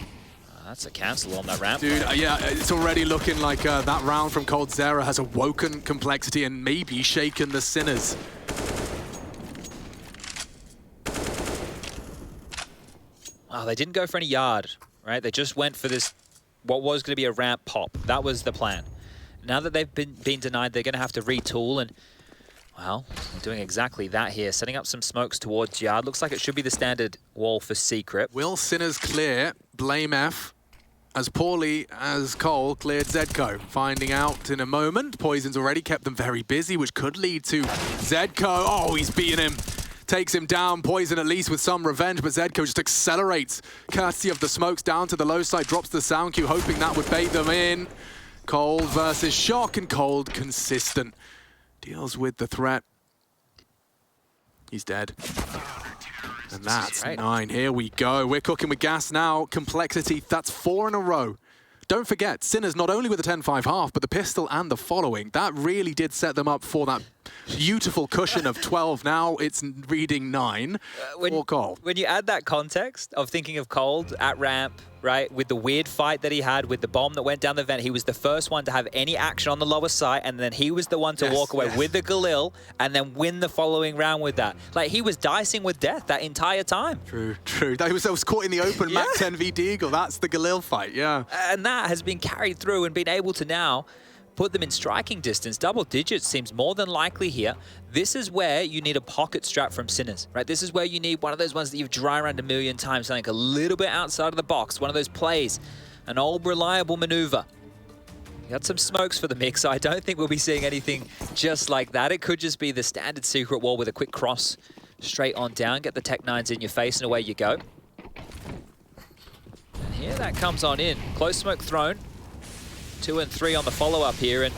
That's a cancel on that ramp. Dude, yeah, it's already looking like that round from coldzera has awoken Complexity and maybe shaken the Sinners. Oh, they didn't go for any yard, right? They just went for this, what was going to be a ramp pop. That was the plan. Now that they've been denied, they're going to have to retool, and, well, they're doing exactly that here. Setting up some smokes towards yard. Looks like it should be the standard wall for Secret. Will Sinners clear? Blame F. As poorly as Cole cleared Zedco. Finding out in a moment. Poison's already kept them very busy, which could lead to Zedco. Oh, he's beaten him. Takes him down. Poison at least with some revenge, but Zedco just accelerates. Courtesy of the smokes down to the low side. Drops the sound cue, hoping that would bait them in. Cold versus Shock, and Cold consistent. Deals with the threat. He's dead. And that's right. 9. Here we go. We're cooking with gas now. Complexity, that's 4 in a row. Don't forget, Sinners not only with the 10-5 half, but the pistol and the following. That really did set them up for that beautiful cushion of 12. Now it's reading 9 for Cole. When you add that context of thinking of Cold at ramp, right, with the weird fight that he had with the bomb that went down the vent, he was the first one to have any action on the lower side, and then he was the one to walk away with the Galil and then win the following round with that. Like, he was dicing with death that entire time. True, true. I was caught in the open Mac 10 v Deagle. That's the Galil fight, yeah. And that has been carried through and been able to now put them in striking distance. Double digits seems more than likely here. This is where you need a pocket strat from Sinners, right? This is where you need one of those ones that you've dry around a million times, something a little bit outside of the box, one of those plays, an old reliable maneuver. You got some smokes for the mix. I don't think we'll be seeing anything just like that. It could just be the standard secret wall with a quick cross straight on down, get the Tech 9s in your face, and away you go. And here that comes on in. Close smoke thrown. 2 and 3 on the follow-up here, and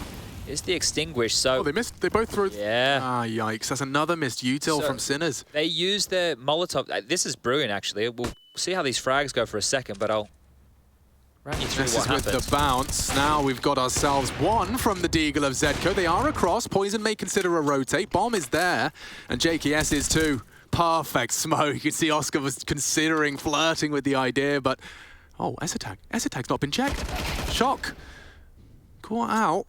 it's the extinguish, so... Oh, they missed. They both threw... Yeah. Ah, yikes. That's another missed util from Sinners. They use their Molotov. This is brilliant, actually. We'll see how these frags go for a second, but I'll run you through what happens. With the bounce. Now we've got ourselves 1 from the Deagle of Zedco. They are across. Poison may consider a rotate. Bomb is there, and JKS is too. Perfect smoke. You can see Oscar was considering flirting with the idea, but... Oh, S-Attack. S-Attack's not been checked. Shock. Caught out.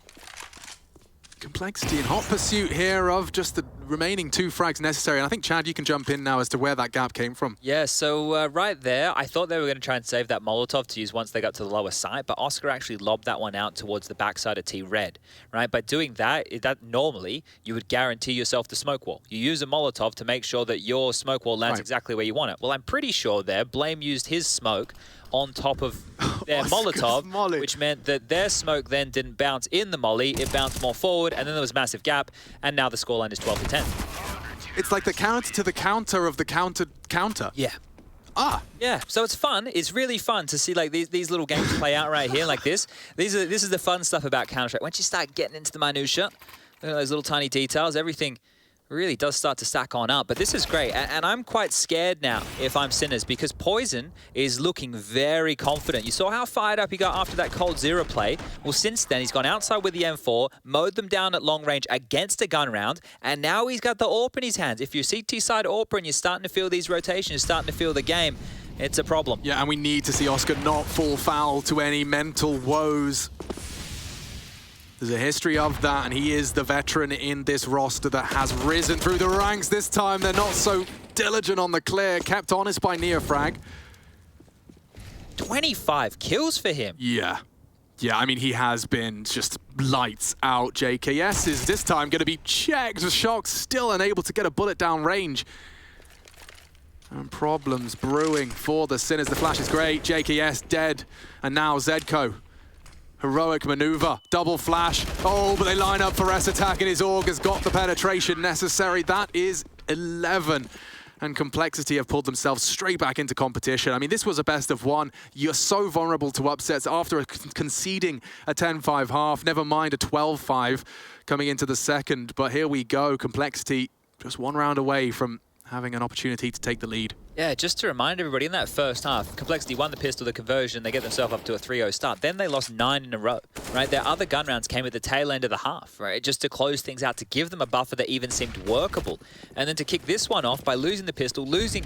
Complexity in hot pursuit here of just the remaining 2 frags necessary. And I think, Chad, you can jump in now as to where that gap came from. Yeah, so right there, I thought they were going to try and save that Molotov to use once they got to the lower side, but Oscar actually lobbed that one out towards the backside of T-Red, right? By doing that, normally, you would guarantee yourself the smoke wall. You use a Molotov to make sure that your smoke wall lands exactly where you want it. Well, I'm pretty sure there, Blame used his smoke on top of their Molotov, which meant that their smoke then didn't bounce in the molly, it bounced more forward, and then there was a massive gap, and now the scoreline is 12-10. It's like the counter to the counter of the counter. Yeah. Ah. Yeah, so it's fun. It's really fun to see like these little games play out right here like this. This is the fun stuff about Counter-Strike. Once you start getting into the minutia, those little tiny details, everything really does start to stack on up. But this is great, and I'm quite scared now if I'm Sinners, because Poison is looking very confident. You saw how fired up he got after that coldzera play. Well, since then, he's gone outside with the M4, mowed them down at long range against a gun round, and now he's got the AWP in his hands. If you're CT side AWP and you're starting to feel these rotations, starting to feel the game, it's a problem. Yeah, and we need to see Oscar not fall foul to any mental woes. There's a history of that, and he is the veteran in this roster that has risen through the ranks. This time, they're not so diligent on the clear. Kept honest by Neofrag. 25 kills for him. Yeah. Yeah, I mean, he has been just lights out. JKS is this time going to be checked. Shock still unable to get a bullet down range. And problems brewing for the Sinners. The flash is great. JKS dead. And now Zedco. Heroic maneuver, double flash. Oh, but they line up for S-Attack, and his AUG has got the penetration necessary. That is 11. And Complexity have pulled themselves straight back into competition. I mean, this was a best of 1. You're so vulnerable to upsets after conceding a 10-5 half, never mind a 12-5 coming into the second. But here we go, Complexity just 1 round away from having an opportunity to take the lead. Yeah, just to remind everybody, in that first half, Complexity won the pistol, the conversion, they get themselves up to a 3-0 start. Then they lost 9 in a row, right? Their other gun rounds came at the tail end of the half, right? Just to close things out, to give them a buffer that even seemed workable. And then to kick this one off by losing the pistol, losing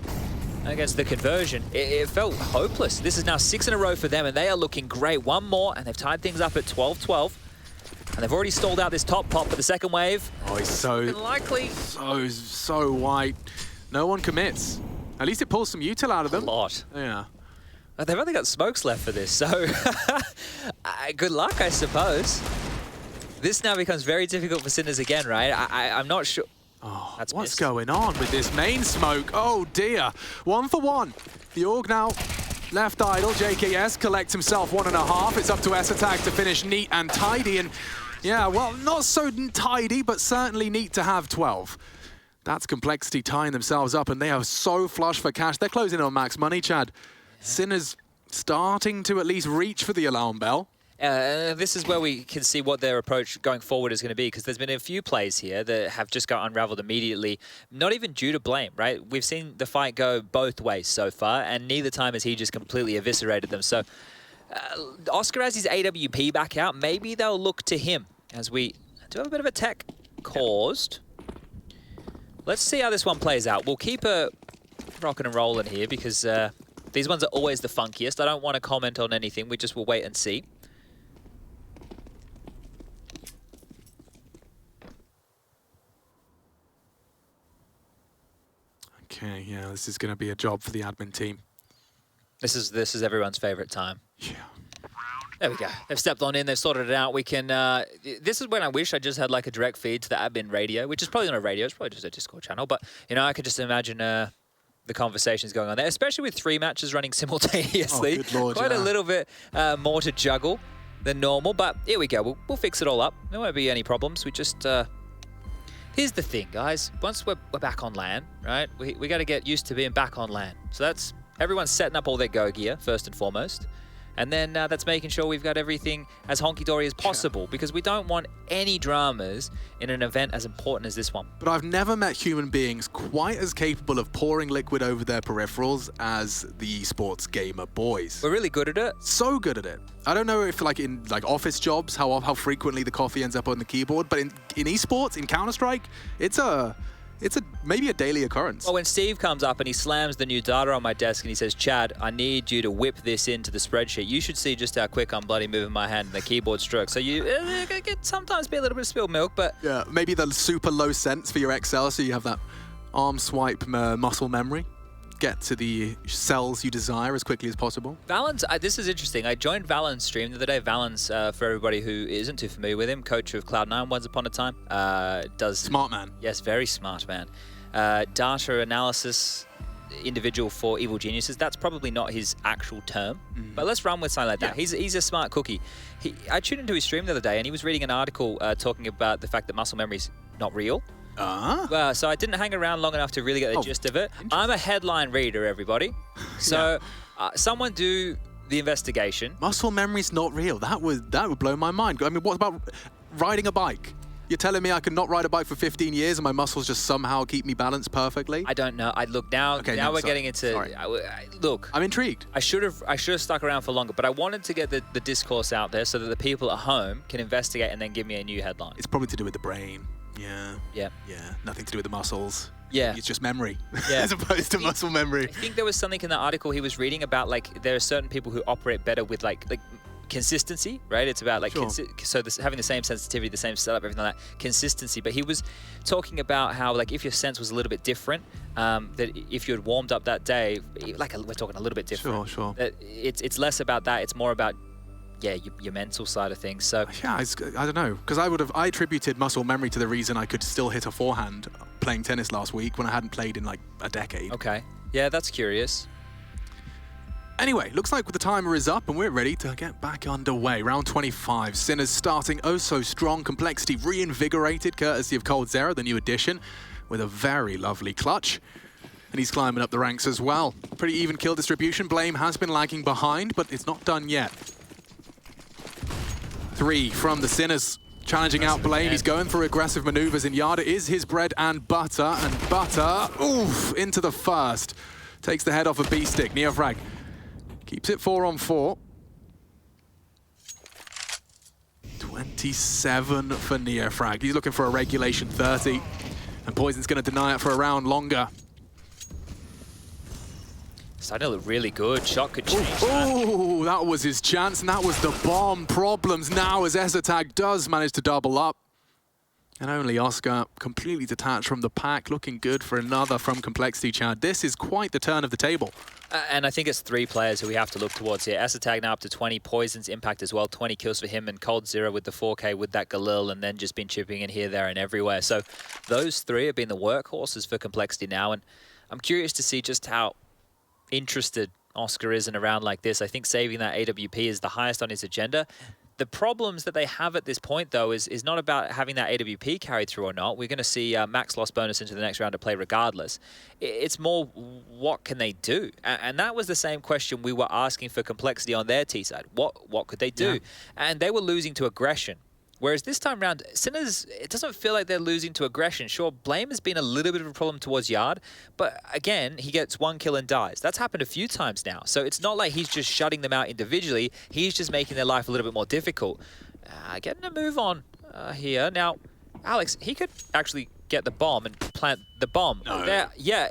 against the conversion, it felt hopeless. This is now 6 in a row for them, and they are looking great. One more, and they've tied things up at 12-12. And they've already stalled out this top pop for the second wave. Oh, he's so likely. So white. No one commits. At least it pulls some util out of them. A lot. Yeah. They've only got smokes left for this, so good luck, I suppose. This now becomes very difficult for Sinners again, right? I'm not sure. Oh, That's what's missed. going on with this main smoke? Oh dear. 1 for 1. The Org now left idle. JKS collects himself 1.5. It's up to S-Attack to finish neat and tidy. And yeah, well, not so tidy, but certainly neat to have 12. That's Complexity tying themselves up, and they are so flush for cash. They're closing on max money, Chad. Yeah. Sinners starting to at least reach for the alarm bell. This is where we can see what their approach going forward is going to be, because there's been a few plays here that have just got unraveled immediately, not even due to blame, right? We've seen the fight go both ways so far, and neither time has he just completely eviscerated them. So Oscar has his AWP back out. Maybe they'll look to him, as we do have a bit of a tech caused. Let's see how this one plays out. We'll keep a rocking and rolling here, because these ones are always the funkiest. I don't want to comment on anything. We just will wait and see. Okay, yeah, this is going to be a job for the admin team. This is everyone's favorite time. Yeah. There we go. They've stepped on in. They've sorted it out. We can. This is when I wish I just had like a direct feed to the admin radio, which is probably not a radio. It's probably just a Discord channel. But you know, I could just imagine the conversations going on there, especially with 3 matches running simultaneously. Oh, good Lord, Quite yeah. a little bit more to juggle than normal. But here we go. We'll fix it all up. There won't be any problems. We just. Here's the thing, guys. Once we're back on LAN, right? We got to get used to being back on LAN. So that's everyone's setting up all their Go gear first and foremost. And then that's making sure we've got everything as honky-dory as possible, because we don't want any dramas in an event as important as this one. But I've never met human beings quite as capable of pouring liquid over their peripherals as the esports gamer boys. We're really good at it. So good at it. I don't know if like in like office jobs, how frequently the coffee ends up on the keyboard, but in esports, in Counter-Strike, it's maybe a daily occurrence. Well, when Steve comes up and he slams the new data on my desk and he says, Chad, I need you to whip this into the spreadsheet. You should see just how quick I'm bloody moving my hand in the keyboard stroke. So you get sometimes be a little bit of spilled milk, but... Yeah, maybe the super low sense for your Excel, so you have that arm swipe muscle memory. Get to the cells you desire as quickly as possible. Valens, this is interesting. I joined Valens' stream the other day. Valens, for everybody who isn't too familiar with him, coach of Cloud9 once upon a time, does... Smart man. Yes, very smart man. Data analysis individual for Evil Geniuses. That's probably not his actual term, but let's run with something like that. Yeah. He's a smart cookie. I tuned into his stream the other day, and he was reading an article talking about the fact that muscle memory's not real. So I didn't hang around long enough to really get the gist of it. I'm a headline reader, everybody. So someone do the investigation. Muscle memory's not real. That would blow my mind. I mean, what about riding a bike? You're telling me I could not ride a bike for 15 years and my muscles just somehow keep me balanced perfectly? I don't know. now we're getting into... Look, I'm intrigued. I should have stuck around for longer, but I wanted to get the discourse out there so that the people at home can investigate and then give me a new headline. It's probably to do with the brain. Yeah. Nothing to do with the muscles. Yeah. It's just memory, Yeah. as opposed to muscle memory. I think there was something in that article he was reading about, like, there are certain people who operate better with like consistency, right? It's about like having the same sensitivity, the same setup, everything like that, consistency. But he was talking about how, like, if your sense was a little bit different, that if you had warmed up that day, like we're talking a little bit different. Sure. That it's less about that. It's more about your mental side of things. So yeah, I don't know, because I attributed muscle memory to the reason I could still hit a forehand playing tennis last week when I hadn't played in like a decade. Okay, yeah, that's curious. Anyway, looks like the timer is up and we're ready to get back underway. Round 25, Sinners starting oh so strong, Complexity reinvigorated, courtesy of coldzera, the new addition, with a very lovely clutch. And he's climbing up the ranks as well. Pretty even kill distribution. Blame has been lagging behind, but it's not done yet. 3 from the Sinners, challenging out Blame. He's going for aggressive maneuvers, and Yada is his bread and butter. And butter, oof, into the first. Takes the head off a B-stick. Neofrag keeps it 4-on-4. 27 for Neofrag. He's looking for a regulation 30. And Poison's going to deny it for a round longer. starting to look really good. Shot could change that. Oh, that was his chance, and that was the bomb. Problems now as EZATAG does manage to double up. And only Oscar, completely detached from the pack, looking good for another from Complexity, Chad. This is quite the turn of the table. And I think it's 3 players who we have to look towards here. EZATAG now up to 20, Poison's impact as well, 20 kills for him, and Cold Zero with the 4K with that Galil, and then just been chipping in here, there, and everywhere. So those 3 have been the workhorses for Complexity now, and I'm curious to see just how interested Oscar is in a round like this. I think saving that AWP is the highest on his agenda. The problems that they have at this point, though, is not about having that AWP carried through or not. We're going to see max loss bonus into the next round to play regardless. It's more, what can they do? And that was the same question we were asking for Complexity on their T side. What could they do? Yeah. And they were losing to aggression. Whereas this time round, Sinners, it doesn't feel like they're losing to aggression. Sure, Blame has been a little bit of a problem towards Yard, but again, he gets 1 kill and dies. That's happened a few times now. So it's not like he's just shutting them out individually. He's just making their life a little bit more difficult. Getting a move on here. Now, Alex, he could actually get the bomb and plant the bomb. No. Yeah,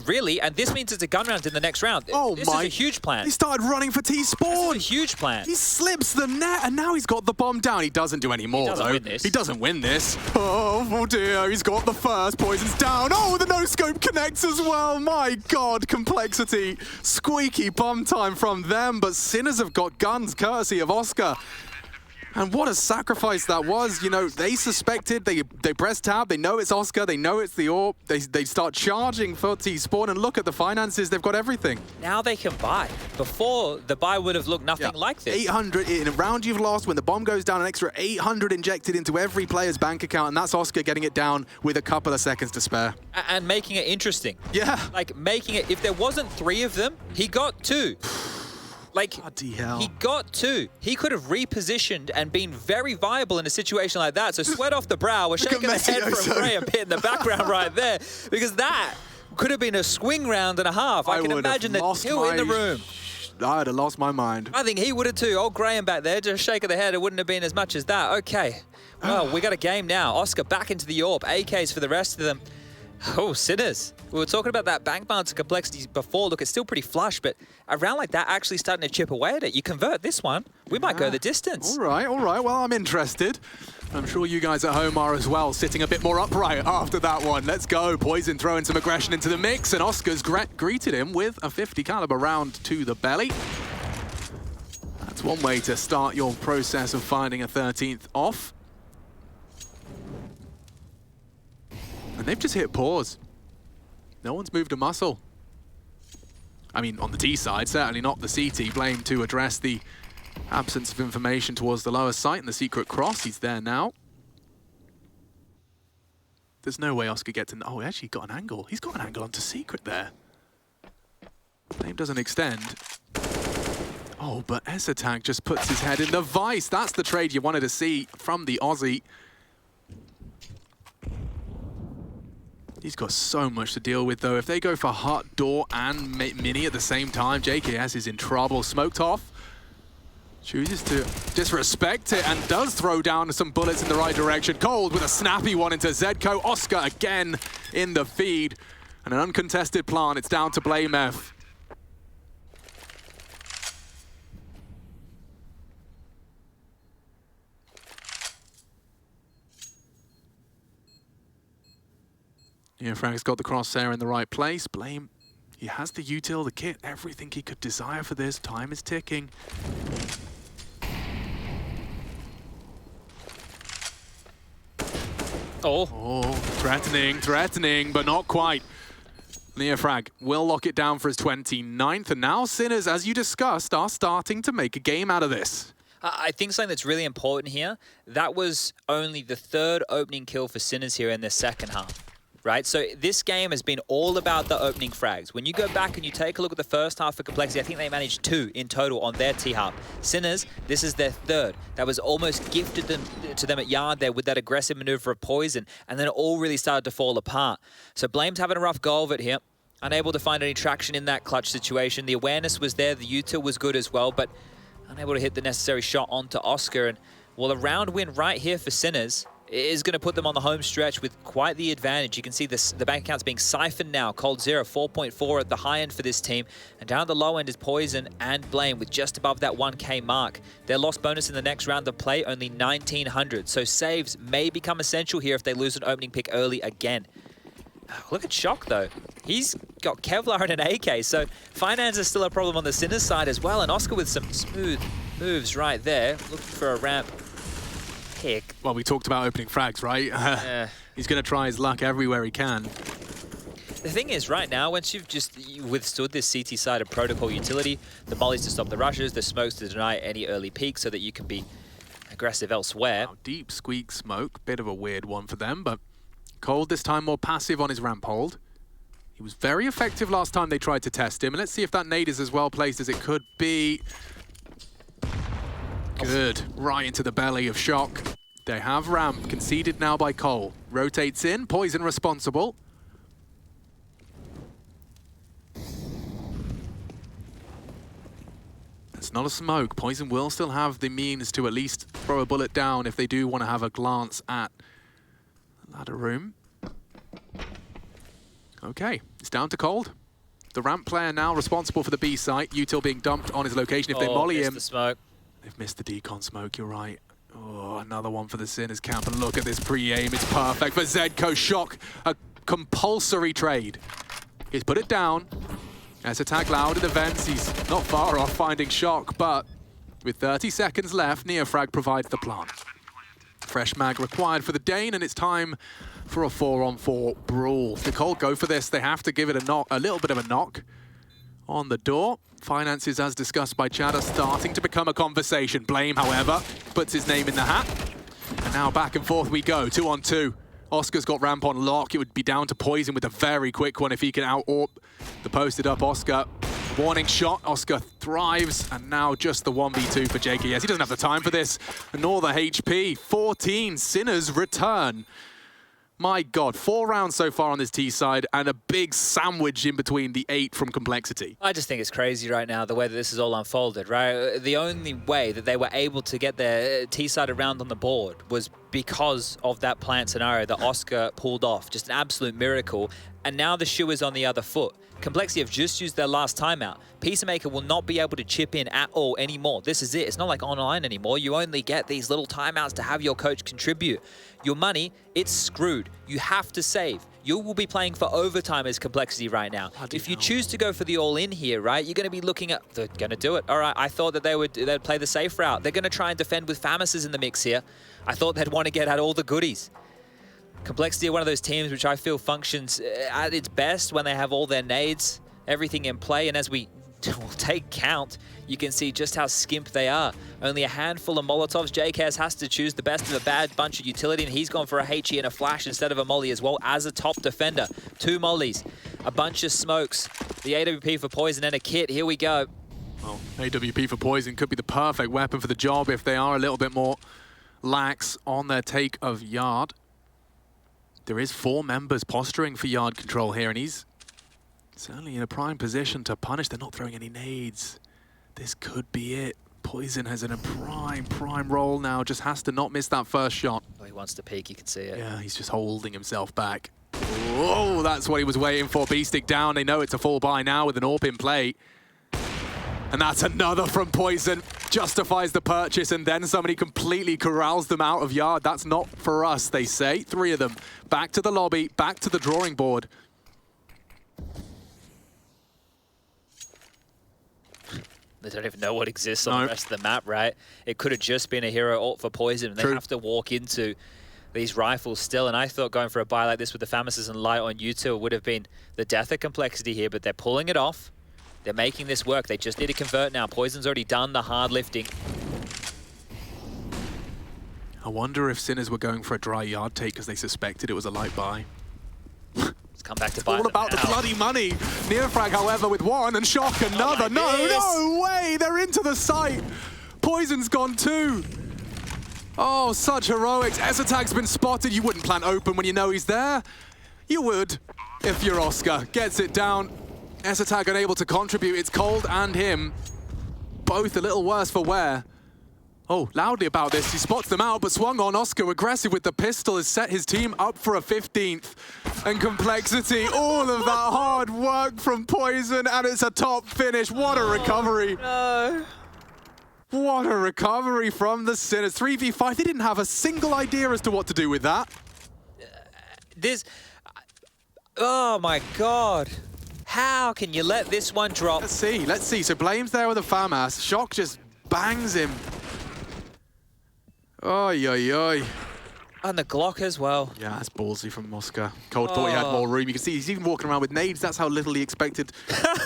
really? And this means it's a gun round in the next round. Oh, this is a huge plan. He started running for T-spawn. This is a huge plan. He slips the net, and now he's got the bomb down. He doesn't do any more, though. He doesn't win this. Oh dear, he's got the first. Poison's down. Oh, the no-scope connects as well. My God, Complexity. Squeaky bomb time from them, but Sinners have got guns, courtesy of Oscar. And what a sacrifice that was. You know, they suspected, they press tab, they know it's Oscar, they know it's the AWP, they start charging for T-spawn, and look at the finances, they've got everything. Now they can buy. Before, the buy would have looked nothing like this. 800 in a round you've lost, when the bomb goes down, an extra 800 injected into every player's bank account, and that's Oscar getting it down with a couple of seconds to spare. And making it interesting. Yeah. Like, making it, if there wasn't 3 of them, he got 2. Like, bloody hell. He got 2. He could have repositioned and been very viable in a situation like that. So sweat off the brow. We're shaking the head from Ray a bit in the background right there. Because that could have been a swing round and a half. I can imagine the 2 in the room. I'd have lost my mind. I think he would have too. Old Graham back there, just shaking the head. It wouldn't have been as much as that. Okay. Well, we got a game now. Oscar back into the AWP. AKs for the rest of them. Oh, Sinners. We were talking about that bank balance and Complexity before. Look, it's still pretty flush, but a round like that actually starting to chip away at it. You convert this one, we might go the distance. All right. Well, I'm interested. I'm sure you guys at home are as well, sitting a bit more upright after that one. Let's go. Poison throwing some aggression into the mix, and Oscar's greeted him with a 50 caliber round to the belly. That's one way to start your process of finding a 13th off. And they've just hit pause. No one's moved a muscle. I mean, on the T side, certainly not the CT. Blame to address the absence of information towards the lower site and the secret cross. He's there now. There's no way Oscar gets in. Oh, actually got an angle. He's got an angle onto secret there. Blame doesn't extend. Oh, but EZATAG just puts his head in the vice. That's the trade you wanted to see from the Aussie. He's got so much to deal with, though. If they go for Hut, Door, and Mini at the same time, JKS is in trouble. Smoked off. Chooses to disrespect it and does throw down some bullets in the right direction. Cold with a snappy one into Zedco. Oscar again in the feed. And an uncontested plant. It's down to Blame F. Yeah, Frank's got the crosshair in the right place. Blame, he has the util, the kit, everything he could desire for this. Time is ticking. Oh, threatening, but not quite. Neofrag will lock it down for his 29th, and now Sinners, as you discussed, are starting to make a game out of this. I think something that's really important here, that was only the 3rd opening kill for Sinners here in the second half. Right, so this game has been all about the opening frags. When you go back and you take a look at the first half for Complexity, I think they managed 2 in total on their T-half. Sinners, this is their 3rd. That was almost gifted to them at Yard there with that aggressive maneuver of Poison, and then it all really started to fall apart. So Blame's having a rough go of it here. Unable to find any traction in that clutch situation. The awareness was there, the util was good as well, but unable to hit the necessary shot onto Oscar. And well, a round win right here for Sinners. is going to put them on the home stretch with quite the advantage. You can see this, the bank account's being siphoned now. coldzera 4.4 at the high end for this team. And down at the low end is Poison and Blame with just above that 1K mark. Their loss bonus in the next round of play, only 1,900. So saves may become essential here if they lose an opening pick early again. Look at Shock, though. He's got Kevlar and an AK, so finance is still a problem on the Sinners side as well. And Oscar with some smooth moves right there, looking for a ramp pick. Well, we talked about opening frags, right? He's going to try his luck everywhere he can. The thing is, right now, once you've just withstood this CT side of protocol utility, the mollies to stop the rushes, the smokes to deny any early peaks so that you can be aggressive elsewhere. Wow, deep squeak smoke, bit of a weird one for them, but Cold this time more passive on his ramp hold. He was very effective last time they tried to test him, and let's see if that nade is as well placed as it could be. Good, right into the belly of Shock. They have ramp, conceded now by Cole. Rotates in, Poison responsible. It's not a smoke. Poison will still have the means to at least throw a bullet down if they do want to have a glance at the ladder room. Okay, it's down to Cold. The ramp player now responsible for the B site. Util being dumped on his location if they molly him. The smoke. They've missed the decon smoke, you're right. Oh, another one for the Sinners camp. And look at this pre-aim, it's perfect for Zedco. Shock, a compulsory trade. He's put it down. As attack loud in the vents, he's not far off finding Shock, but with 30 seconds left, Neofrag provides the plant. Fresh mag required for the Dane, and it's time for a 4-on-4 brawl. If Nicole go for this, they have to give it a little bit of a knock on the door. Finances, as discussed by Chad, are starting to become a conversation. Blame, however, puts his name in the hat. And now back and forth we go, 2-on-2. Oscar's got ramp on lock. It would be down to Poison with a very quick one if he can out-AWP the posted up Oscar. Warning shot, Oscar thrives, and now just the 1v2 for JKS. He doesn't have the time for this, nor the HP. 14 Sinners return. My God, 4 rounds so far on this T side, and a big sandwich in between the 8 from Complexity. I just think it's crazy right now, the way that this is all unfolded, right? The only way that they were able to get their T side around on the board was because of that plant scenario that Oscar pulled off. Just an absolute miracle. And now the shoe is on the other foot. Complexity have just used their last timeout. Peacemaker will not be able to chip in at all anymore. This is it. It's not like online anymore. You only get these little timeouts to have your coach contribute. Your money, it's screwed. You have to save. You will be playing for overtime as Complexity right now. If you choose to go for the all-in here, right, you're going to be looking at, they're going to do it. All right, I thought that they'd play the safe route. They're going to try and defend with Famises in the mix here. I thought they'd want to get out all the goodies. Complexity are one of those teams which I feel functions at its best when they have all their nades, everything in play, and as we take count, you can see just how skimp they are. Only a handful of Molotovs. JKS has to choose the best of a bad bunch of utility, and he's gone for a HE and a flash instead of a molly as well as a top defender. 2 mollies, a bunch of smokes, the AWP for Poison and a kit. Here we go. Well, AWP for Poison could be the perfect weapon for the job if they are a little bit more lax on their take of Yard. There is 4 members posturing for Yard control here, and he's certainly in a prime position to punish. They're not throwing any nades. This could be it. Poison has in a prime role now. Just has to not miss that first shot. Oh, he wants to peek, you can see it. Yeah, he's just holding himself back. Oh, that's what he was waiting for. B-stick down. They know it's a full buy now with an AWP in play. And that's another from Poison. Justifies the purchase, and then somebody completely corrals them out of Yard. That's not for us, they say. 3 of them. Back to the lobby, back to the drawing board. They don't even know what exists on the rest of the map, right? It could have just been a hero ult for Poison. They have to walk into these rifles still, and I thought going for a buy like this with the Famises and Light on U2 would have been the death of Complexity here, but they're pulling it off. They're making this work. They just need to convert now. Poison's already done the hard lifting. I wonder if Sinners were going for a dry Yard take because they suspected it was a light buy. Let's come back to buy all about the bloody money. Neofrag, however, with 1 and Shock another. No way! They're into the site. Poison's gone too. Oh, such heroics. Ezatag's been spotted. You wouldn't plant open when you know he's there. You would if you're Oscar. Gets it down. Ezatag unable to contribute. It's Cold and him. Both a little worse for wear. Oh, loudly about this. He spots them out, but swung on. Oscar, aggressive with the pistol, has set his team up for a 15th. And Complexity, all of that hard work from Poison, and it's a top finish. What a recovery. No. What a recovery from the Sinners. 3v5, they didn't have a single idea as to what to do with that. Oh my God. How can you let this one drop? Let's see. So Blame's there with a FAMAS. Shock just bangs him. Oy, oy, oy. And the Glock as well. Yeah, that's ballsy from Oscar. Cold thought he had more room. You can see he's even walking around with nades. That's how little he expected.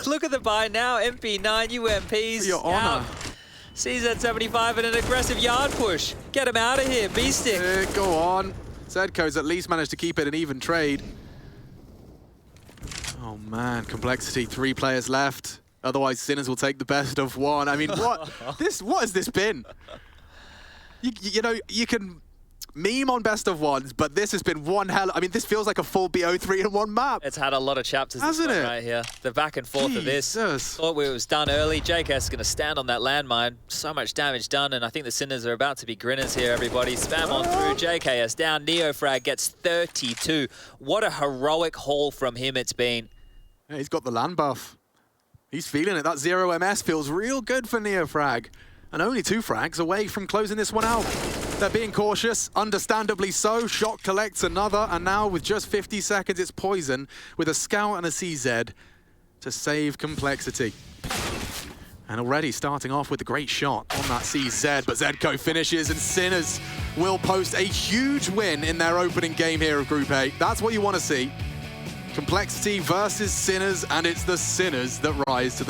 Look at the buy now. MP9 UMPs. For your honor. CZ75 and an aggressive yard push. Get him out of here. B-stick. Go on. Zedco's at least managed to keep it an even trade. Oh man, Complexity, 3 players left. Otherwise, Sinners will take the best of 1. I mean, what has this been? You know, you can meme on best of 1s, but this has been one hell. I mean, this feels like a full BO3-in-1 map. It's had a lot of chapters, hasn't it? Right here. The back and forth of this. Thought it was done early. JKS is going to stand on that landmine. So much damage done, and I think the Sinners are about to be grinners here, everybody. Spam on through. JKS down. Neofrag gets 32. What a heroic haul from him it's been. Yeah, he's got the land buff. He's feeling it. That 0 MS feels real good for Neofrag. And only 2 frags away from closing this one out. They're being cautious, understandably so. Shock collects another, and now with just 50 seconds, it's Poison with a Scout and a CZ to save Complexity. And already starting off with a great shot on that CZ, but Zedco finishes, and Sinners will post a huge win in their opening game here of Group 8. That's what you want to see. Complexity versus Sinners, and it's the Sinners that rise to the